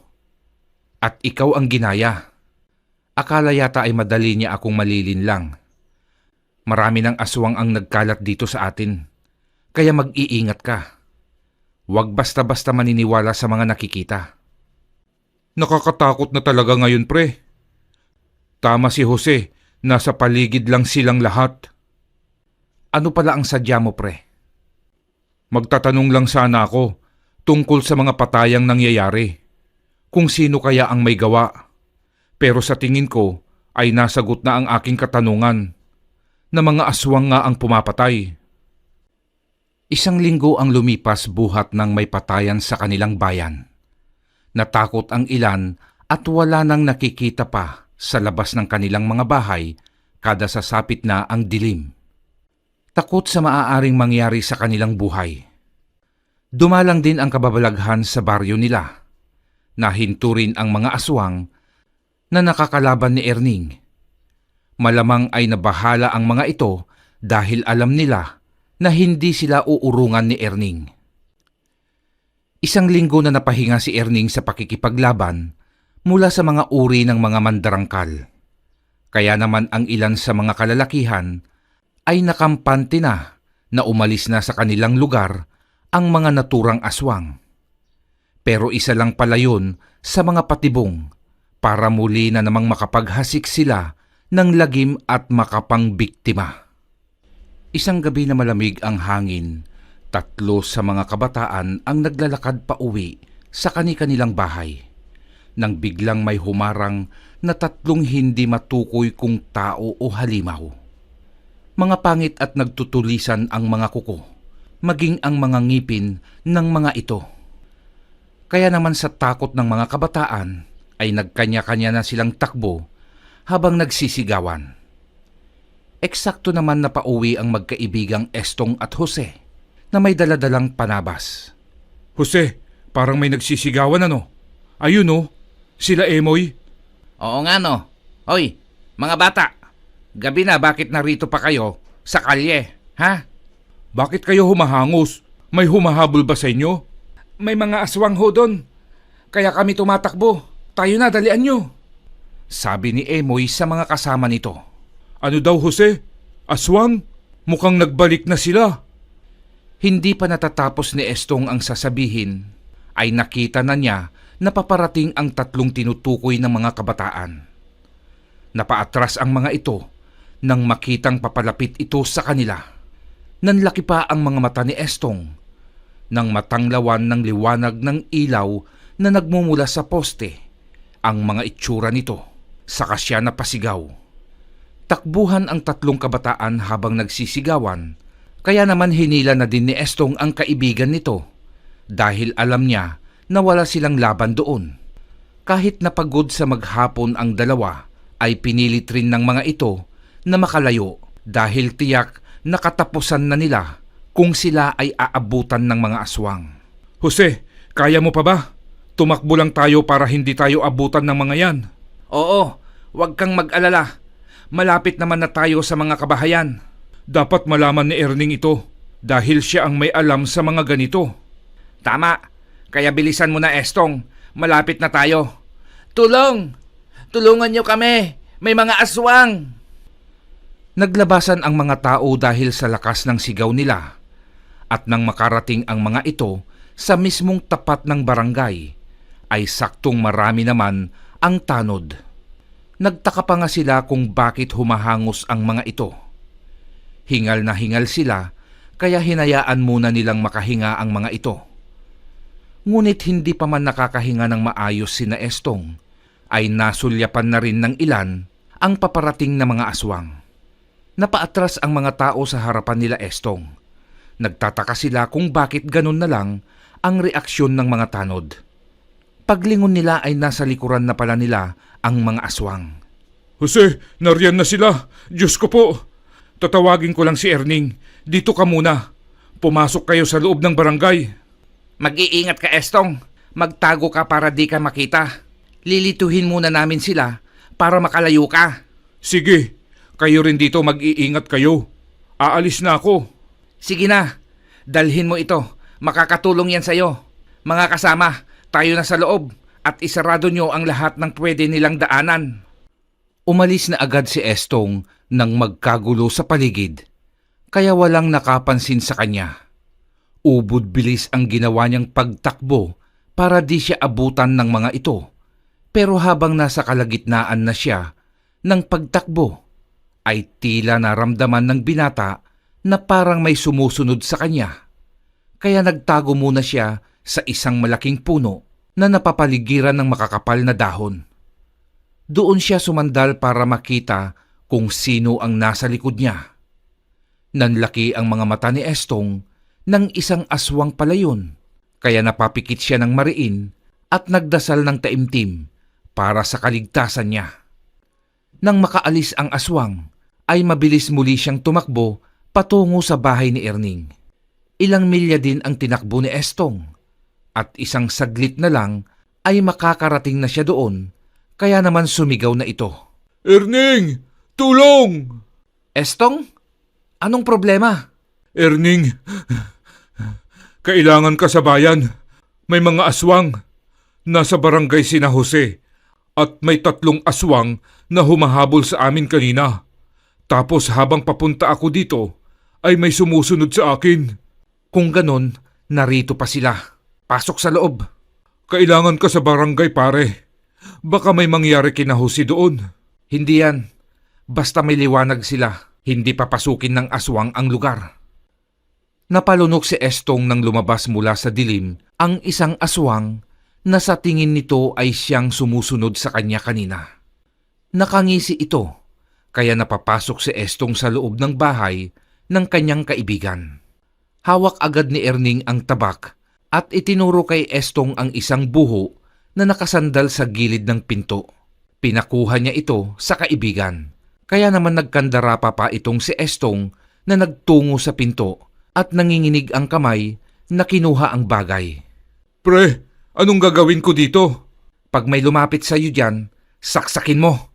At ikaw ang ginaya. Akala yata ay madali niya akong malilin lang. Marami ng aswang ang nagkalat dito sa atin. Kaya mag-iingat ka. Huwag basta-basta maniniwala sa mga nakikita. Nakakatakot na talaga ngayon, pre. Tama si Jose, nasa paligid lang silang lahat. Ano pala ang sadya mo, pre? Magtatanong lang sana ako tungkol sa mga patayang nangyayari. Kung sino kaya ang may gawa. Pero sa tingin ko ay nasagot na ang aking katanungan na mga aswang nga ang pumapatay. Isang linggo ang lumipas buhat ng may patayan sa kanilang bayan. Natakot ang ilan at wala nang nakikita pa sa labas ng kanilang mga bahay kada sasapit na ang dilim. Takot sa maaaring mangyari sa kanilang buhay. Dumalang din ang kababalaghan sa baryo nila. Nahinto rin ang mga aswang na nakakalaban ni Erning. Malamang ay nabahala ang mga ito dahil alam nila na hindi sila uurungan ni Erning. Isang linggo na napahinga si Erning sa pakikipaglaban mula sa mga uri ng mga mandarangkal. Kaya naman ang ilan sa mga kalalakihan ay nakampante na umalis na sa kanilang lugar ang mga naturang aswang. Pero isa lang pala yun sa mga patibong para muli na namang makapaghasik sila ng lagim at makapangbiktima. Isang gabi na malamig ang hangin, 3 sa mga kabataan ang naglalakad pa uwi sa kani-kanilang bahay. Nang biglang may humarang na 3 hindi matukoy kung tao o halimaw. Mga pangit at nagtutulisan ang mga kuko, maging ang mga ngipin ng mga ito. Kaya naman sa takot ng mga kabataan ay nagkanya-kanya na silang takbo habang nagsisigawan. Eksakto naman na pauwi ang magkaibigang Estong at Jose na may daladalang panabas. Jose, parang may nagsisigawan ano? Ayun oh, sila Emoy. Oo nga no. Hoy, mga bata, gabi na bakit narito pa kayo sa kalye, ha? Bakit kayo humahangos? May humahabol ba sa inyo? May mga aswang ho doon. Kaya kami tumatakbo. Tayo na, dalian nyo. Sabi ni Emoy sa mga kasama nito. Ano daw Jose? Aswang? Mukhang nagbalik na sila. Hindi pa natatapos ni Estong ang sasabihin, ay nakita na niya na paparating ang 3 tinutukoy ng mga kabataan. Napaatras ang mga ito nang makitang papalapit ito sa kanila. Nanlaki pa ang mga mata ni Estong nang matanglawan ng liwanag ng ilaw na nagmumula sa poste ang mga itsura nito. Saka siya napasigaw. Takbuhan ang 3 kabataan habang nagsisigawan, kaya naman hinila na din ni Estong ang kaibigan nito dahil alam niya na wala silang laban doon. Kahit napagod sa maghapon ang dalawa, ay pinilit rin ng mga ito na makalayo dahil tiyak na katapusan na nila kung sila ay aabutan ng mga aswang. Jose, kaya mo pa ba? Tumakbo lang tayo para hindi tayo abutan ng mga yan. Oo, huwag kang mag-alala. Malapit naman na tayo sa mga kabahayan. Dapat malaman ni Erning ito dahil siya ang may alam sa mga ganito. Tama, kaya bilisan mo na Estong. Malapit na tayo. Tulong! Tulungan niyo kami! May mga aswang! Naglabasan ang mga tao dahil sa lakas ng sigaw nila. At nang makarating ang mga ito sa mismong tapat ng barangay, ay saktong marami naman ang tanod. Nagtaka pa nga sila kung bakit humahangos ang mga ito. Hingal na hingal sila, kaya hinayaan muna nilang makahinga ang mga ito. Ngunit hindi pa man nakakahinga ng maayos sina Estong, ay nasulyapan na rin ng ilan ang paparating na mga aswang. Napaatras ang mga tao sa harapan nila Estong. Nagtataka sila kung bakit ganun na lang ang reaksyon ng mga tanod. Paglingon nila ay nasa likuran na pala nila ang mga aswang. Jose, nariyan na sila. Diyos ko po. Tatawagin ko lang si Erning. Dito ka muna. Pumasok kayo sa loob ng barangay. Mag-iingat ka, Estong. Magtago ka para di ka makita. Lilituhin muna namin sila para makalayo ka. Sige, kayo rin dito mag-iingat kayo. Aalis na ako. Sige na, dalhin mo ito. Makakatulong yan sa'yo. Mga kasama, tayo na sa loob at isarado nyo ang lahat ng pwede nilang daanan. Umalis na agad si Estong nang magkagulo sa paligid, kaya walang nakapansin sa kanya. Ubod bilis ang ginawa niyang pagtakbo para di siya abutan ng mga ito. Pero habang nasa kalagitnaan na siya ng pagtakbo, ay tila naramdaman ng binata na parang may sumusunod sa kanya. Kaya nagtago muna siya sa isang malaking puno na napapaligiran ng makakapal na dahon. Doon siya sumandal para makita kung sino ang nasa likod niya. Nanlaki ang mga mata ni Estong ng isang aswang pala yun, kaya napapikit siya ng mariin at nagdasal ng taimtim para sa kaligtasan niya. Nang makaalis ang aswang, ay mabilis muli siyang tumakbo patungo sa bahay ni Erning. Ilang milya din ang tinakbo ni Estong, at isang saglit na lang ay makakarating na siya doon, kaya naman sumigaw na ito. Erning! Tulong! Estong? Anong problema? Erning, kailangan ka sa bayan. May mga aswang. Nasa barangay sina Jose at may 3 aswang na humahabol sa amin kanina. Tapos habang papunta ako dito, ay may sumusunod sa akin. Kung ganon, narito pa sila. Pasok sa loob. Kailangan ka sa barangay pare. Baka may mangyari kina Jose doon. Hindi yan. Basta may liwanag sila. Hindi papasukin ng aswang ang lugar. Napalunok si Estong nang lumabas mula sa dilim ang isang aswang na sa tingin nito ay siyang sumusunod sa kanya kanina. Nakangisi ito, kaya napapasok si Estong sa loob ng bahay ng kanyang kaibigan. Hawak agad ni Erning ang tabak at itinuro kay Estong ang isang buho na nakasandal sa gilid ng pinto. Pinakuha niya ito sa kaibigan, kaya naman nagkandara pa itong si Estong na nagtungo sa pinto at nanginginig ang kamay na kinuha ang bagay. Pre, anong gagawin ko dito? Pag may lumapit sa iyo dyan, saksakin mo.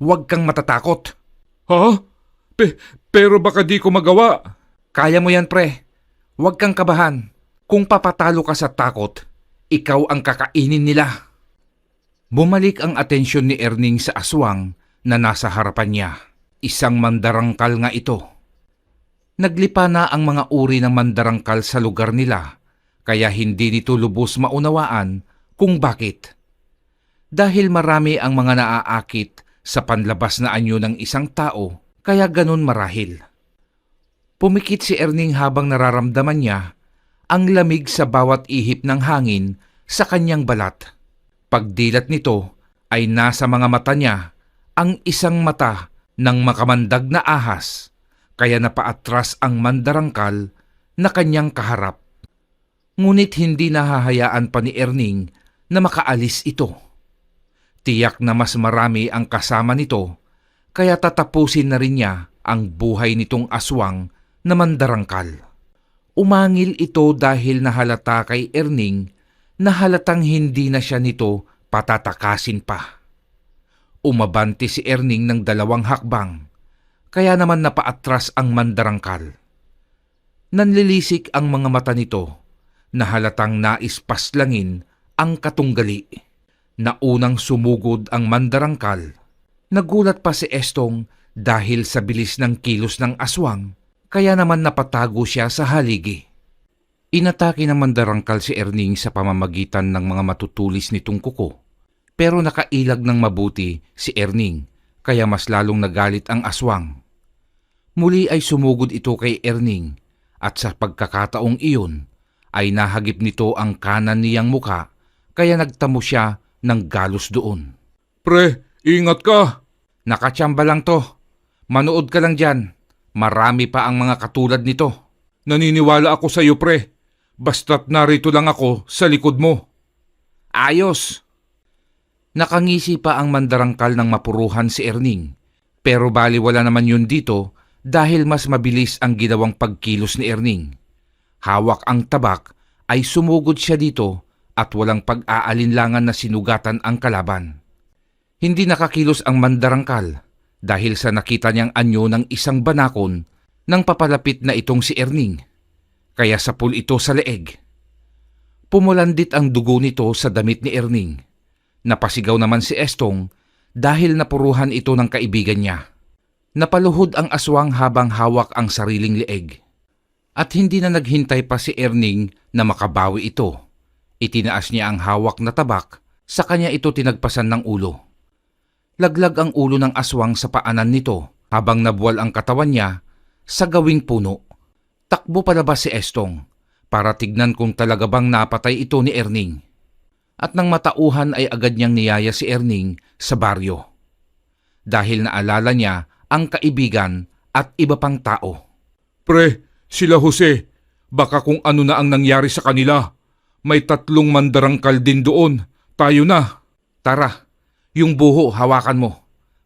Huwag kang matatakot. Ha? Pero baka di ko magawa. Kaya mo yan, pre. Huwag kang kabahan. Kung papatalo ka sa takot, ikaw ang kakainin nila. Bumalik ang atensyon ni Erning sa aswang na nasa harapan niya. Isang mandarangkal nga ito. Naglipa na ang mga uri ng mandarangkal sa lugar nila, kaya hindi nito lubos maunawaan kung bakit. Dahil marami ang mga naaakit sa panlabas na anyo ng isang tao, kaya ganun marahil. Pumikit si Erning habang nararamdaman niya ang lamig sa bawat ihip ng hangin sa kanyang balat. Pagdilat nito ay nasa mga mata niya ang isang mata ng makamandag na ahas, kaya napaatras ang mandarangkal na kanyang kaharap. Ngunit hindi nahahayaan pa ni Erning na makaalis ito. Tiyak na mas marami ang kasama nito, kaya tatapusin na rin niya ang buhay nitong aswang na mandarangkal. Umangil ito dahil nahalata kay Erning na halatang hindi na siya nito patatakasin pa. Umabante si Erning ng 2 hakbang, kaya naman napaatras ang mandarangkal. Nanlilisik ang mga mata nito na halatang nais paslangin ang katunggali. Naunang sumugod ang mandarangkal. Nagulat pa si Estong dahil sa bilis ng kilos ng aswang, kaya naman napatago siya sa haligi. Inatake ng mandarangkal si Erning sa pamamagitan ng mga matutulis nitong kuko. Pero nakailag ng mabuti si Erning, kaya mas lalong nagalit ang aswang. Muli ay sumugod ito kay Erning at sa pagkakataong iyon ay nahagip nito ang kanan niyang muka, kaya nagtamo siya ng galos doon. Pre, ingat ka! Nakatsamba lang to. Manood ka lang dyan. Marami pa ang mga katulad nito. Naniniwala ako sa iyo, pre. Basta't narito lang ako sa likod mo. Ayos! Nakangisi pa ang mandarangkal ng mapuruhan si Erning, pero baliwala naman yun dito dahil mas mabilis ang ginawang pagkilos ni Erning. Hawak ang tabak ay sumugod siya dito at walang pag-aalinlangan na sinugatan ang kalaban. Hindi nakakilos ang mandarangkal dahil sa nakita niyang anyo ng isang banakon nang papalapit na itong si Erning, kaya sapul ito sa leeg. Pumulandit ang dugo nito sa damit ni Erning. Napasigaw naman si Estong dahil napuruhan ito ng kaibigan niya. Napaluhod ang aswang habang hawak ang sariling leeg. At hindi na naghintay pa si Erning na makabawi ito. Itinaas niya ang hawak na tabak, sa kanya ito tinagpasan ng ulo. Laglag ang ulo ng aswang sa paanan nito habang nabuwal ang katawan niya sa gawing puno. Takbo palabas si Estong para tignan kung talaga bang napatay ito ni Erning. At nang matauhan ay agad niyang niyaya si Erning sa baryo. Dahil naalala niya ang kaibigan at iba pang tao. Pre, sila Jose, baka kung ano na ang nangyari sa kanila. May 3 mandarangkal din doon. Tayo na. Tara, yung buho hawakan mo.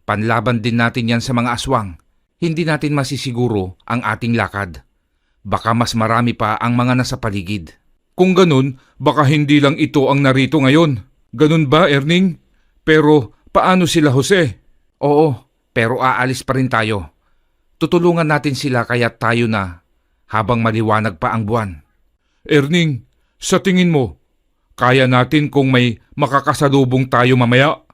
Panlaban din natin yan sa mga aswang. Hindi natin masisiguro ang ating lakad. Baka mas marami pa ang mga nasa paligid. Kung ganun, baka hindi lang ito ang narito ngayon. Ganun ba, Erning? Pero paano sila Jose? Oo, pero aalis pa rin tayo. Tutulungan natin sila kaya tayo na habang maliwanag pa ang buwan. Erning, sa tingin mo, kaya natin kung may makakasalubong tayo mamaya?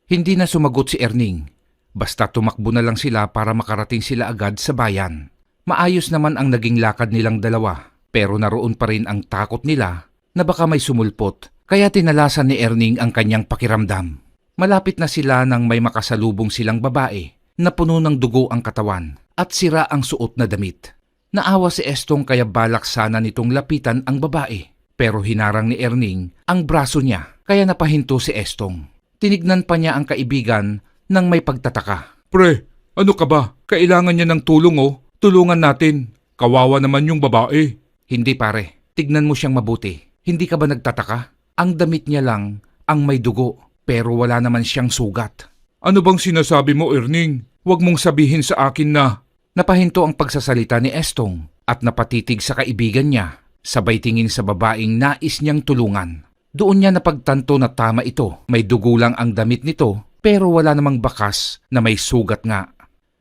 Hindi na sumagot si Erning. Basta tumakbo na lang sila para makarating sila agad sa bayan. Maayos naman ang naging lakad nilang dalawa. Pero naroon pa rin ang takot nila na baka may sumulpot, kaya tinalasan ni Erning ang kanyang pakiramdam. Malapit na sila nang may makasalubong silang babae na puno ng dugo ang katawan. at sira ang suot na damit. Naawa si Estong kaya balak sana nitong lapitan ang babae. Pero hinarang ni Erning ang braso niya kaya napahinto si Estong. Tinignan pa niya ang kaibigan nang may pagtataka. Pre, ano ka ba? Kailangan niya ng tulong oh. Tulungan natin. Kawawa naman yung babae. Hindi pare, tignan mo siyang mabuti. Hindi ka ba nagtataka? Ang damit niya lang ang may dugo pero wala naman siyang sugat. Ano bang sinasabi mo, Erning? Huwag mong sabihin sa akin na... Napahinto ang pagsasalita ni Estong at napatitig sa kaibigan niya. Sabay tingin sa babaeng nais niyang tulungan. Doon niya napagtanto na tama ito. May dugo lang ang damit nito pero wala namang bakas na may sugat nga.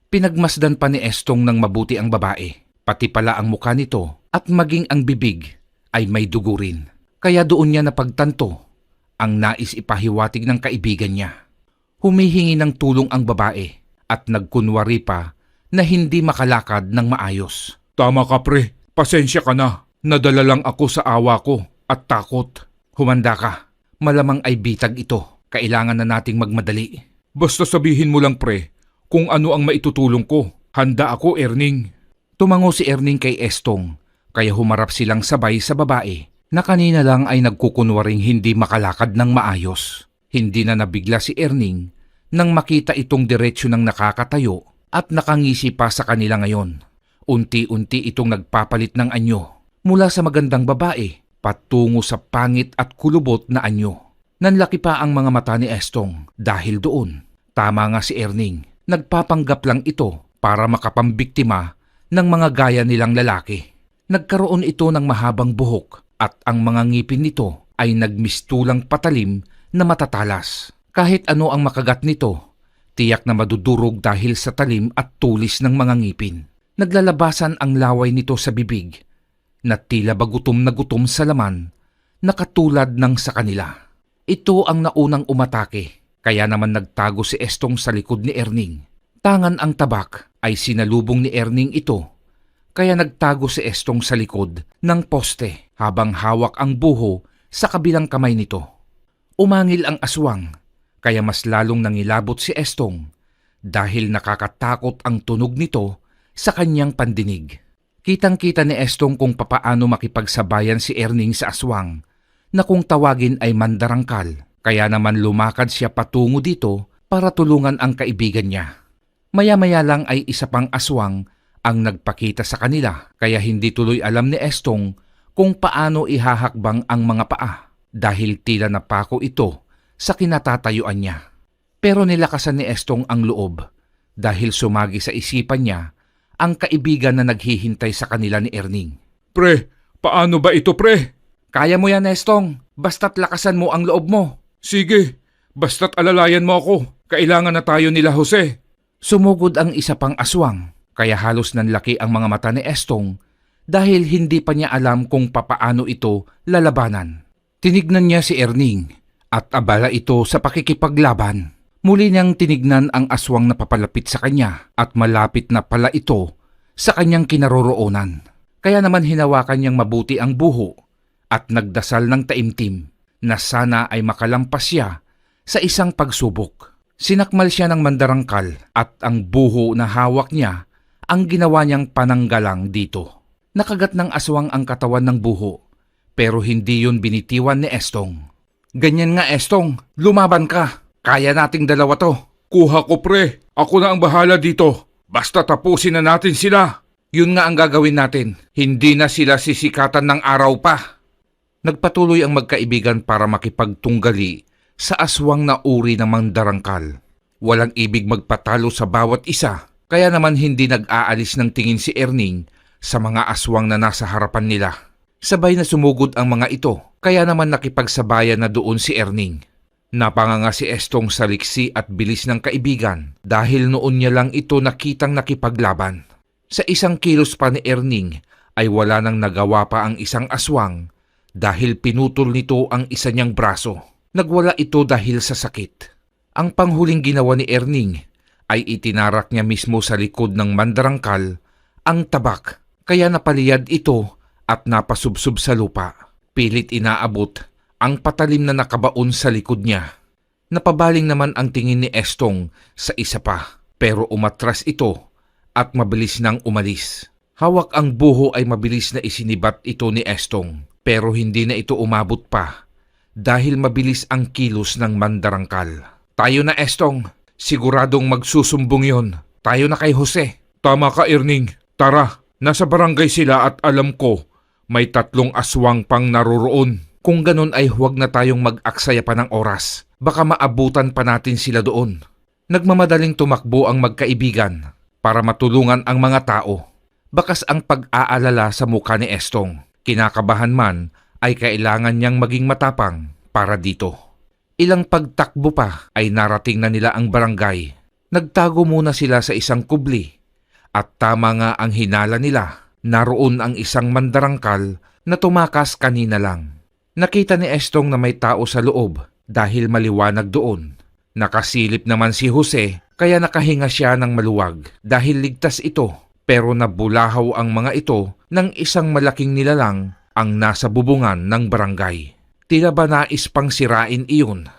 Pinagmasdan pa ni Estong ng mabuti ang babae. Pati pala ang mukha nito at maging ang bibig ay may dugo rin. Kaya doon niya napagtanto ang nais ipahiwatig ng kaibigan niya. Humihingi ng tulong ang babae at nagkunwari pa na hindi makalakad ng maayos. Tama ka pre, pasensya ka na. Nadala lang ako sa awa ko at takot. Humanda ka. Malamang ay bitag ito. Kailangan na nating magmadali. Basta sabihin mo lang pre, kung ano ang maitutulong ko. Handa ako, Erning. Tumango si Erning kay Estong, kaya humarap silang sabay sa babae na kanina lang ay nagkukunwaring hindi makalakad ng maayos. Hindi na nabigla si Erning nang makita itong diretsyo ng nakakatayo at nakangisi pa sa kanila ngayon. Unti-unti itong nagpapalit ng anyo mula sa magandang babae patungo sa pangit at kulubot na anyo. Nanlaki pa ang mga mata ni Estong dahil doon. Tama nga si Erning, nagpapanggap lang ito para makapambiktima ng mga gaya nilang lalaki. Nagkaroon ito ng mahabang buhok at ang mga ngipin nito ay nagmistulang patalim na matatalas. Kahit ano ang makagat nito, tiyak na madudurog dahil sa talim at tulis ng mga ngipin. Naglalabasan ang laway nito sa bibig na tila ba gutom na gutom sa laman na katulad ng sa kanila. Ito ang naunang umatake kaya naman nagtago si Estong sa likod ni Erning. Tangan ang tabak ay sinalubong ni Erning ito kaya nagtago si Estong sa likod ng poste habang hawak ang buho sa kabilang kamay nito. Umangil ang aswang kaya mas lalong nangilabot si Estong dahil nakakatakot ang tunog nito sa kanyang pandinig. Kitang-kita ni Estong kung papaano makipagsabayan si Erning sa aswang na kung tawagin ay mandarangkal, kaya naman lumakad siya patungo dito para tulungan ang kaibigan niya. Maya-maya lang ay isa pang aswang ang nagpakita sa kanila kaya hindi tuloy alam ni Estong kung paano ihahakbang ang mga paa dahil tila napako ito sa kinatatayuan niya. Pero nilakasan ni Estong ang loob dahil sumagi sa isipan niya ang kaibigan na naghihintay sa kanila ni Erning. Pre, paano ba ito pre? Kaya mo yan, Estong. Basta't lakasan mo ang loob mo. Sige, basta't alalayan mo ako. Kailangan na tayo nila Jose. Sumugod ang isa pang aswang, kaya halos nanlaki ang mga mata ni Estong dahil hindi pa niya alam kung papaano ito lalabanan. Tinignan niya si Erning at abala ito sa pakikipaglaban. Muli niyang tinignan ang aswang na papalapit sa kanya at malapit na pala ito sa kanyang kinaroroonan. Kaya naman hinawakan niyang mabuti ang buho at nagdasal ng taimtim na sana ay makalampas siya sa isang pagsubok. Sinakmal siya ng mandarangkal at ang buho na hawak niya ang ginawa niyang pananggalang dito. Nakagat ng aswang ang katawan ng buho pero hindi yun binitiwan ni Estong. Ganyan nga Estong, lumaban ka. Kaya nating dalawa to. Kuha ko pre, ako na ang bahala dito. Basta tapusin na natin sila. Yun nga ang gagawin natin. Hindi na sila sisikatan ng araw pa. Nagpatuloy ang magkaibigan para makipagtunggali sa aswang na uri ng mandarangkal. Walang ibig magpatalo sa bawat isa, kaya naman hindi nag-aalis ng tingin si Erning sa mga aswang na nasa harapan nila. Sabay na sumugod ang mga ito, kaya naman nakipagsabayan na doon si Erning. Napanganga si Estong sa liksi at bilis ng kaibigan dahil noon niya lang ito nakitang nakipaglaban. Sa isang kilos pa ni Erning ay wala nang nagawa pa ang isang aswang dahil pinutol nito ang isa niyang braso. Nagwala ito dahil sa sakit. Ang panghuling ginawa ni Erning ay itinarak niya mismo sa likod ng mandarangkal ang tabak kaya napaliyad ito at napasubsob sa lupa. Pilit inaabot ang patalim na nakabaon sa likod niya. Napabaling naman ang tingin ni Estong sa isa pa pero umatras ito at mabilis nang umalis. Hawak ang buho ay mabilis na isinibat ito ni Estong, pero hindi na ito umabot pa dahil mabilis ang kilos ng mandarangkal. Tayo na, Estong. Siguradong magsusumbong yon. Tayo na kay Jose. Tama ka, Erning. Tara, nasa barangay sila at alam ko may 3 aswang pang naroroon. Kung ganun ay huwag na tayong mag-aksaya pa ng oras. Baka maabutan pa natin sila doon. Nagmamadaling tumakbo ang magkaibigan para matulungan ang mga tao. Bakas ang pag-aalala sa mukha ni Estong. Kinakabahan man ay kailangan niyang maging matapang para dito. Ilang pagtakbo pa ay narating na nila ang barangay. Nagtago muna sila sa isang kubli. At tama nga ang hinala nila. Naroon ang isang mandarangkal na tumakas kanina lang. Nakita ni Estong na may tao sa loob dahil maliwanag doon. Nakasilip naman si Jose kaya nakahinga siya ng maluwag dahil ligtas ito. Pero nabulahaw ang mga ito ng isang malaking nilalang ang nasa bubungan ng barangay. Tila ba nais pang sirain iyon?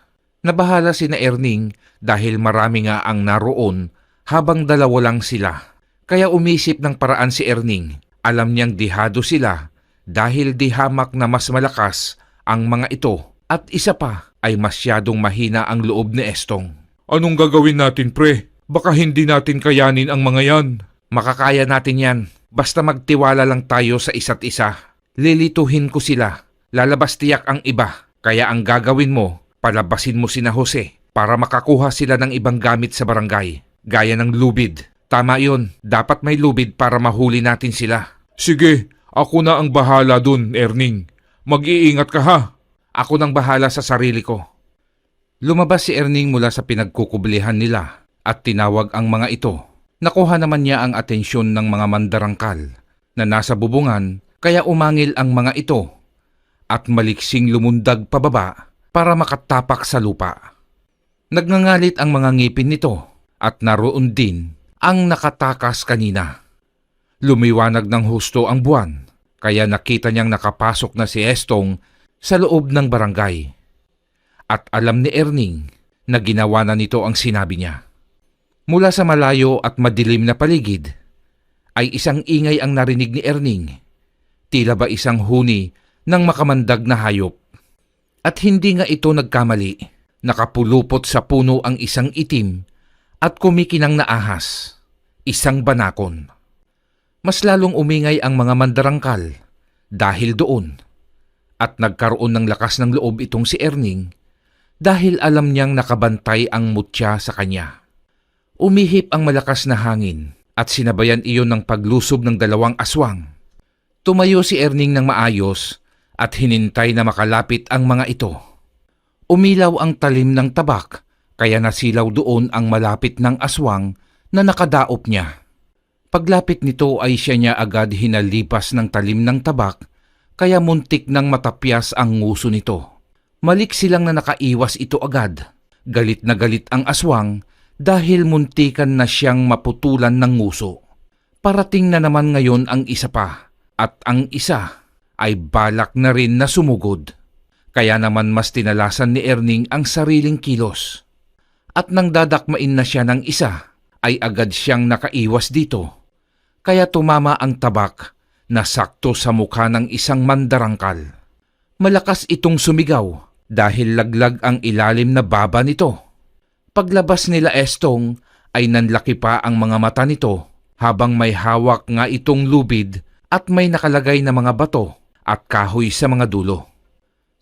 Nabahala si na Erning dahil marami nga ang naroon habang dalawa lang sila. Kaya umisip ng paraan si Erning. Alam niyang dihado sila dahil dihamak na mas malakas ang mga ito at isa pa ay masyadong mahina ang loob ni Estong. Anong gagawin natin, pre? Baka hindi natin kayanin ang mga yan. Makakaya natin yan. Basta magtiwala lang tayo sa isa't isa. Lilituhin ko sila. Lalabas tiyak ang iba. Kaya ang gagawin mo, palabasin mo sina Jose para makakuha sila ng ibang gamit sa barangay. Gaya ng lubid. Tama yun. Dapat may lubid para mahuli natin sila. Sige, ako na ang bahala dun, Erning. Mag-iingat ka ha. Ako nang bahala sa sarili ko. Lumabas si Erning mula sa pinagkukublihan nila at tinawag ang mga ito. Nakuha naman niya ang atensyon ng mga mandarangkal na nasa bubungan kaya umangil ang mga ito at maliksing lumundag pababa para makatapak sa lupa. Nagngangalit ang mga ngipin nito at naroon din ang nakatakas kanina. Lumiwanag ng husto ang buwan kaya nakita niyang nakapasok na si Estong sa loob ng barangay. At alam ni Erning na ginawa na nito ang sinabi niya. Mula sa malayo at madilim na paligid, ay isang ingay ang narinig ni Erning. Tila ba isang huni ng makamandag na hayop. At hindi nga ito nagkamali. Nakapulupot sa puno ang isang itim at kumikinang na ahas. Isang banakon. Mas lalong umingay ang mga mandarangkal dahil doon. At nagkaroon ng lakas ng loob itong si Erning dahil alam niyang nakabantay ang mutya sa kanya. Umihip ang malakas na hangin at sinabayan iyon ng paglusob ng 2 aswang. Tumayo si Erning ng maayos at hinintay na makalapit ang mga ito. Umilaw ang talim ng tabak kaya nasilaw doon ang malapit ng aswang na nakadaop niya. Paglapit nito ay siya niya agad hinalipas ng talim ng tabak kaya muntik nang matapyas ang nguso nito. Maliksi lang na nakaiwas ito agad. Galit na galit ang aswang dahil muntikan na siyang maputulan ng nguso. Parating na naman ngayon ang isa pa at ang isa ay balak na rin na sumugod. Kaya naman mas tinalasan ni Erning ang sariling kilos. At nang dadakmain na siya ng isa ay agad siyang nakaiwas dito. Kaya tumama ang tabak na sakto sa mukha ng isang mandarangkal. Malakas itong sumigaw dahil laglag ang ilalim na baba nito. Paglabas nila Estong ay nanlaki pa ang mga mata nito habang may hawak nga itong lubid at may nakalagay na mga bato at kahoy sa mga dulo.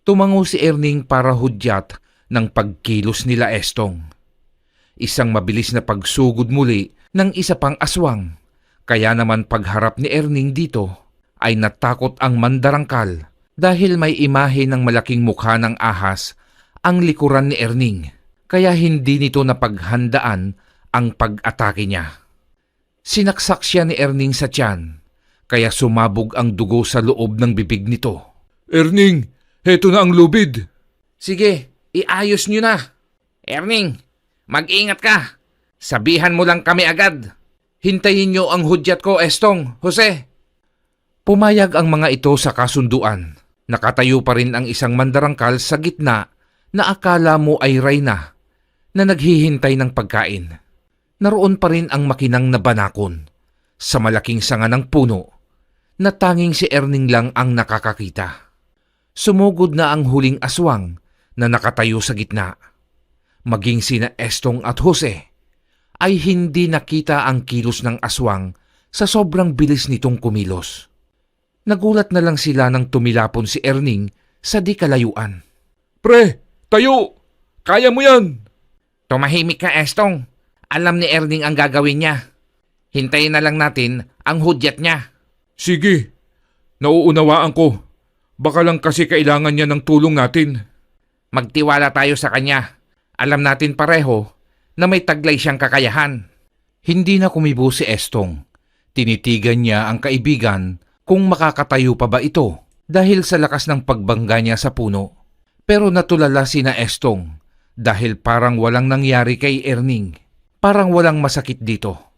Tumango si Erning para hudyat ng pagkilos nila Estong. Isang mabilis na pagsugod muli ng isa pang aswang. Kaya naman pagharap ni Erning dito ay natakot ang mandarangkal dahil may imahe ng malaking mukha ng ahas ang likuran ni Erning. Kaya hindi nito napaghandaan ang pag-atake niya. Sinaksak siya ni Erning sa tiyan kaya sumabog ang dugo sa loob ng bibig nito. Erning, heto na ang lubid. Sige, iayos niyo na. Erning, mag-ingat ka. Sabihan mo lang kami agad. Hintayin niyo ang hudyat ko, Estong, Jose. Pumayag ang mga ito sa kasunduan. Nakatayo pa rin ang isang mandarangkal sa gitna na akala mo ay Reyna na naghihintay ng pagkain. Naroon pa rin ang makinang na banakon sa malaking sanga ng puno na tanging si Erning lang ang nakakakita. Sumugod na ang huling aswang na nakatayo sa gitna. Maging sina Estong at Jose ay hindi nakita ang kilos ng aswang sa sobrang bilis nitong kumilos. Nagulat na lang sila nang tumilapon si Erning sa di kalayuan. Pre, tayo! Kaya mo yan! Tumahimik ka, Estong. Alam ni Erning ang gagawin niya. Hintayin na lang natin ang hudyat niya. Sige, nauunawaan ko. Baka lang kasi kailangan niya ng tulong natin. Magtiwala tayo sa kanya. Alam natin pareho na may taglay siyang kakayahan. Hindi na kumibo si Estong. Tinitigan niya ang kaibigan kung makakatayo pa ba ito dahil sa lakas ng pagbangga niya sa puno. Pero natulala sina Estong dahil parang walang nangyari kay Erning. Parang walang masakit dito.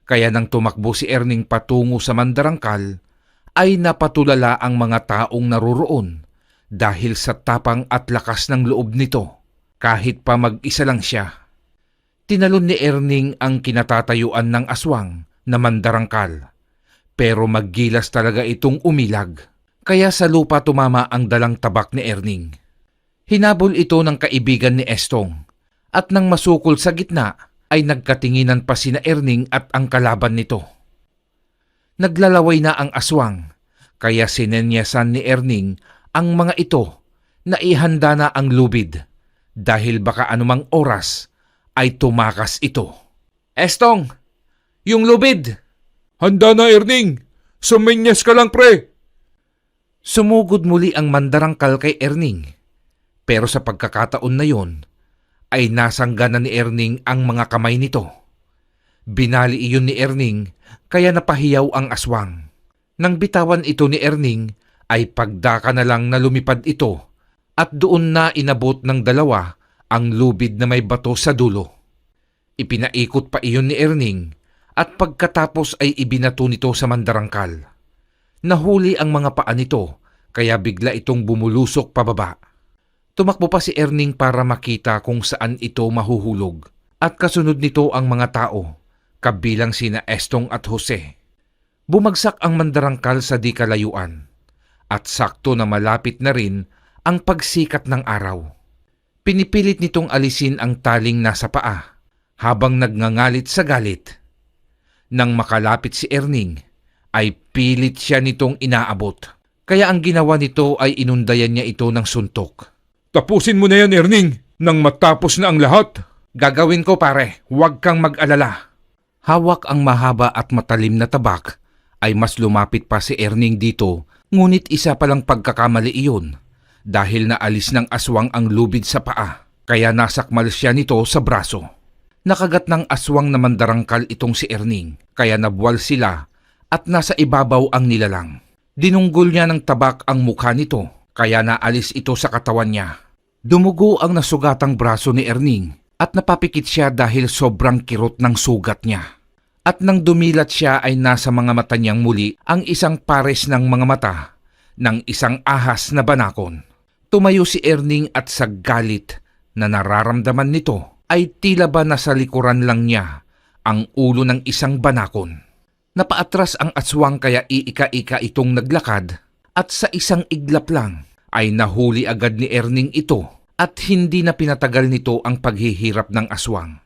Kaya nang tumakbo si Erning patungo sa mandarangkal, ay napatulala ang mga taong naroroon dahil sa tapang at lakas ng loob nito kahit pa mag-isa lang siya. Tinalon ni Erning ang kinatatayuan ng aswang na mandarangkal, pero maggilas talaga itong umilag, kaya sa lupa tumama ang dalang tabak ni Erning. Hinabol ito ng kaibigan ni Estong, at nang masukol sa gitna ay nagkatinginan pa sina Erning at ang kalaban nito. Naglalaway na ang aswang, kaya sinenyasan ni Erning ang mga ito na ihanda na ang lubid dahil baka anumang oras ay tumakas ito. Estong! Yung lubid! Handa na, Erning! Sumenyas ka lang, pre! Sumugod muli ang mandarangkal kay Erning, pero sa pagkakataon na yon ay nasangga na ni Erning ang mga kamay nito. Binali iyon ni Erning kaya napahiyaw ang aswang. Nang bitawan ito ni Erning ay pagdaka na lang na lumipad ito at doon na inabot ng dalawa ang lubid na may bato sa dulo. Ipinaikot pa iyon ni Erning at pagkatapos ay ibinato nito sa mandarangkal. Nahuli ang mga paa nito kaya bigla itong bumulusok pababa. Tumakbo pa si Erning para makita kung saan ito mahuhulog at kasunod nito ang mga tao, kabilang sina Estong at Jose. Bumagsak ang mandarangkal sa di kalayuan at sakto na malapit na rin ang pagsikat ng araw. Pinipilit nitong alisin ang taling nasa paa habang nagngangalit sa galit. Nang makalapit si Erning, ay pilit siya nitong inaabot. Kaya ang ginawa nito ay inundayan niya ito ng suntok. Tapusin mo na yan, Erning, nang matapos na ang lahat. Gagawin ko pare, huwag kang mag-alala. Hawak ang mahaba at matalim na tabak ay mas lumapit pa si Erning dito, ngunit isa palang pagkakamali iyon dahil naalis ng aswang ang lubid sa paa, kaya nasakmal siya nito sa braso. Nakagat ng aswang na mandarangkal itong si Erning, kaya nabuwal sila at nasa ibabaw ang nilalang. Dinunggol niya ng tabak ang mukha nito, kaya naalis ito sa katawan niya. Dumugo ang nasugatang braso ni Erning at napapikit siya dahil sobrang kirot ng sugat niya. At nang dumilat siya ay nasa mga mata niyang muli ang isang pares ng mga mata ng isang ahas na banakon. Tumayo si Erning at sa galit na nararamdaman nito ay tila ba nasa likuran lang niya ang ulo ng isang banakon. Napaatras ang aswang kaya iika-ika itong naglakad at sa isang iglap lang ay nahuli agad ni Erning ito at hindi na pinatagal nito ang paghihirap ng aswang.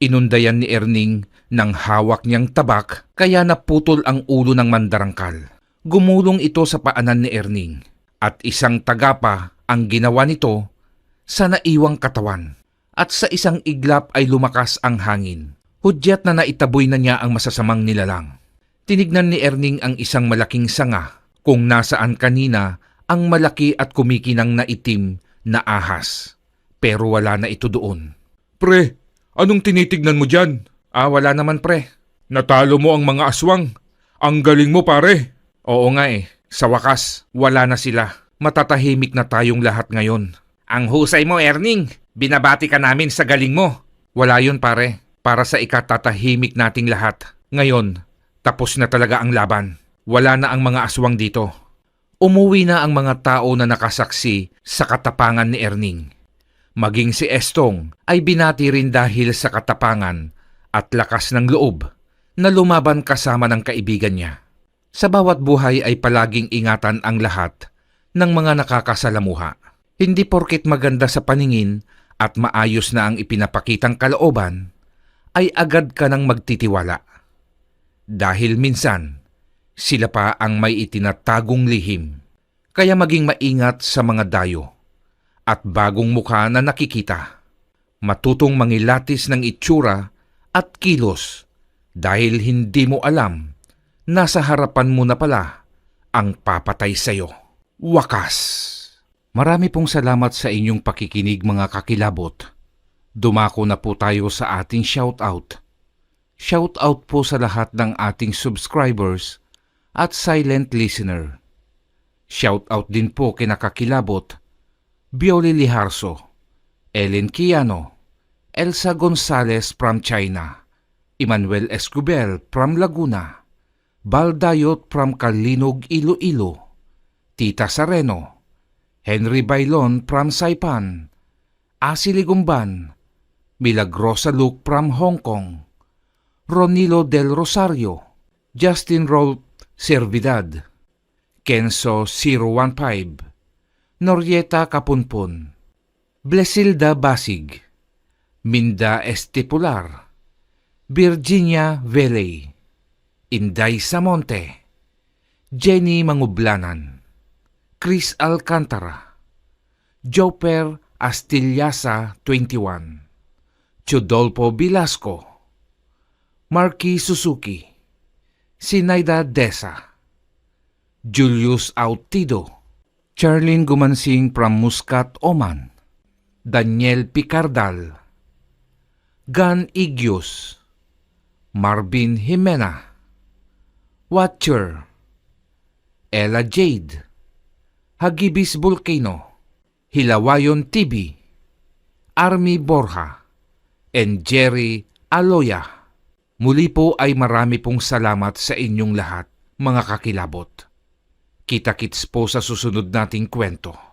Inundayan ni Erning ng hawak niyang tabak kaya naputol ang ulo ng mandarangkal. Gumulong ito sa paanan ni Erning at isang tagapa ang ginawa nito sa naiwang katawan. At sa isang iglap ay lumakas ang hangin. Hudyat na naitaboy na niya ang masasamang nilalang. Tinignan ni Erning ang isang malaking sanga kung nasaan kanina ang malaki at kumikinang na itim na ahas. Pero wala na ito doon. Pre, anong tinitignan mo dyan? Wala naman pre. Natalo mo ang mga aswang. Ang galing mo, pare. Oo nga eh. Sa wakas, wala na sila. Matatahimik na tayong lahat ngayon. Ang husay mo, Erning. Binabati ka namin sa galing mo. Wala yun pare. Para sa ikatatahimik nating lahat. Ngayon, tapos na talaga ang laban. Wala na ang mga aswang dito. Umuwi na ang mga tao na nakasaksi sa katapangan ni Erning. Maging si Estong ay binati rin dahil sa katapangan at lakas ng loob. na lumaban kasama ng kaibigan niya. Sa bawat buhay ay palaging ingatan ang lahat ng mga nakakasalamuha. Hindi porket maganda sa paningin at maayos na ang ipinapakitang kalooban, ay agad ka nang magtitiwala. Dahil minsan, sila pa ang may itinatagong lihim. Kaya maging maingat sa mga dayo at bagong mukha na nakikita. Matutong mangilatis ng itsura at kilos dahil hindi mo alam na sa harapan mo na pala ang papatay sa'yo. Wakas! Marami pong salamat sa inyong pakikinig mga kakilabot. Dumako na po tayo sa ating shoutout. Shoutout po sa lahat ng ating subscribers at silent listener. Shoutout din po kina Kakilabot, Bioli Liharso, Ellen Kiano, Elsa Gonzalez from China, Emmanuel Escobel from Laguna, Baldayot from Kalinog, Iloilo, Tita Sareno, Henry Bailon from Saipan, Asili Gumban, Milagrosa Luke from Hong Kong, Ronilo del Rosario, Justin Rolf Servidad, Kenzo 015, Norieta Kapunpun, Blesilda Basig, Minda Estipular, Virginia Veley, Inday Samonte, Jenny Mangublanan, Chris Alcantara, Joper Astillasa 21, Chodolpo Velasco, Marky Suzuki, Sinaida Desa, Julius Autido, Charlene Gumansing from Muscat, Oman, Daniel Picardal, Gan Igios, Marvin Jimena, Watcher, Ella Jade, Hagibis Volcano, Hilawayon TV, Army Borja, and Jerry Aloya. Muli po ay marami pong salamat sa inyong lahat, mga kakilabot. Kita-kits po sa susunod nating kwento.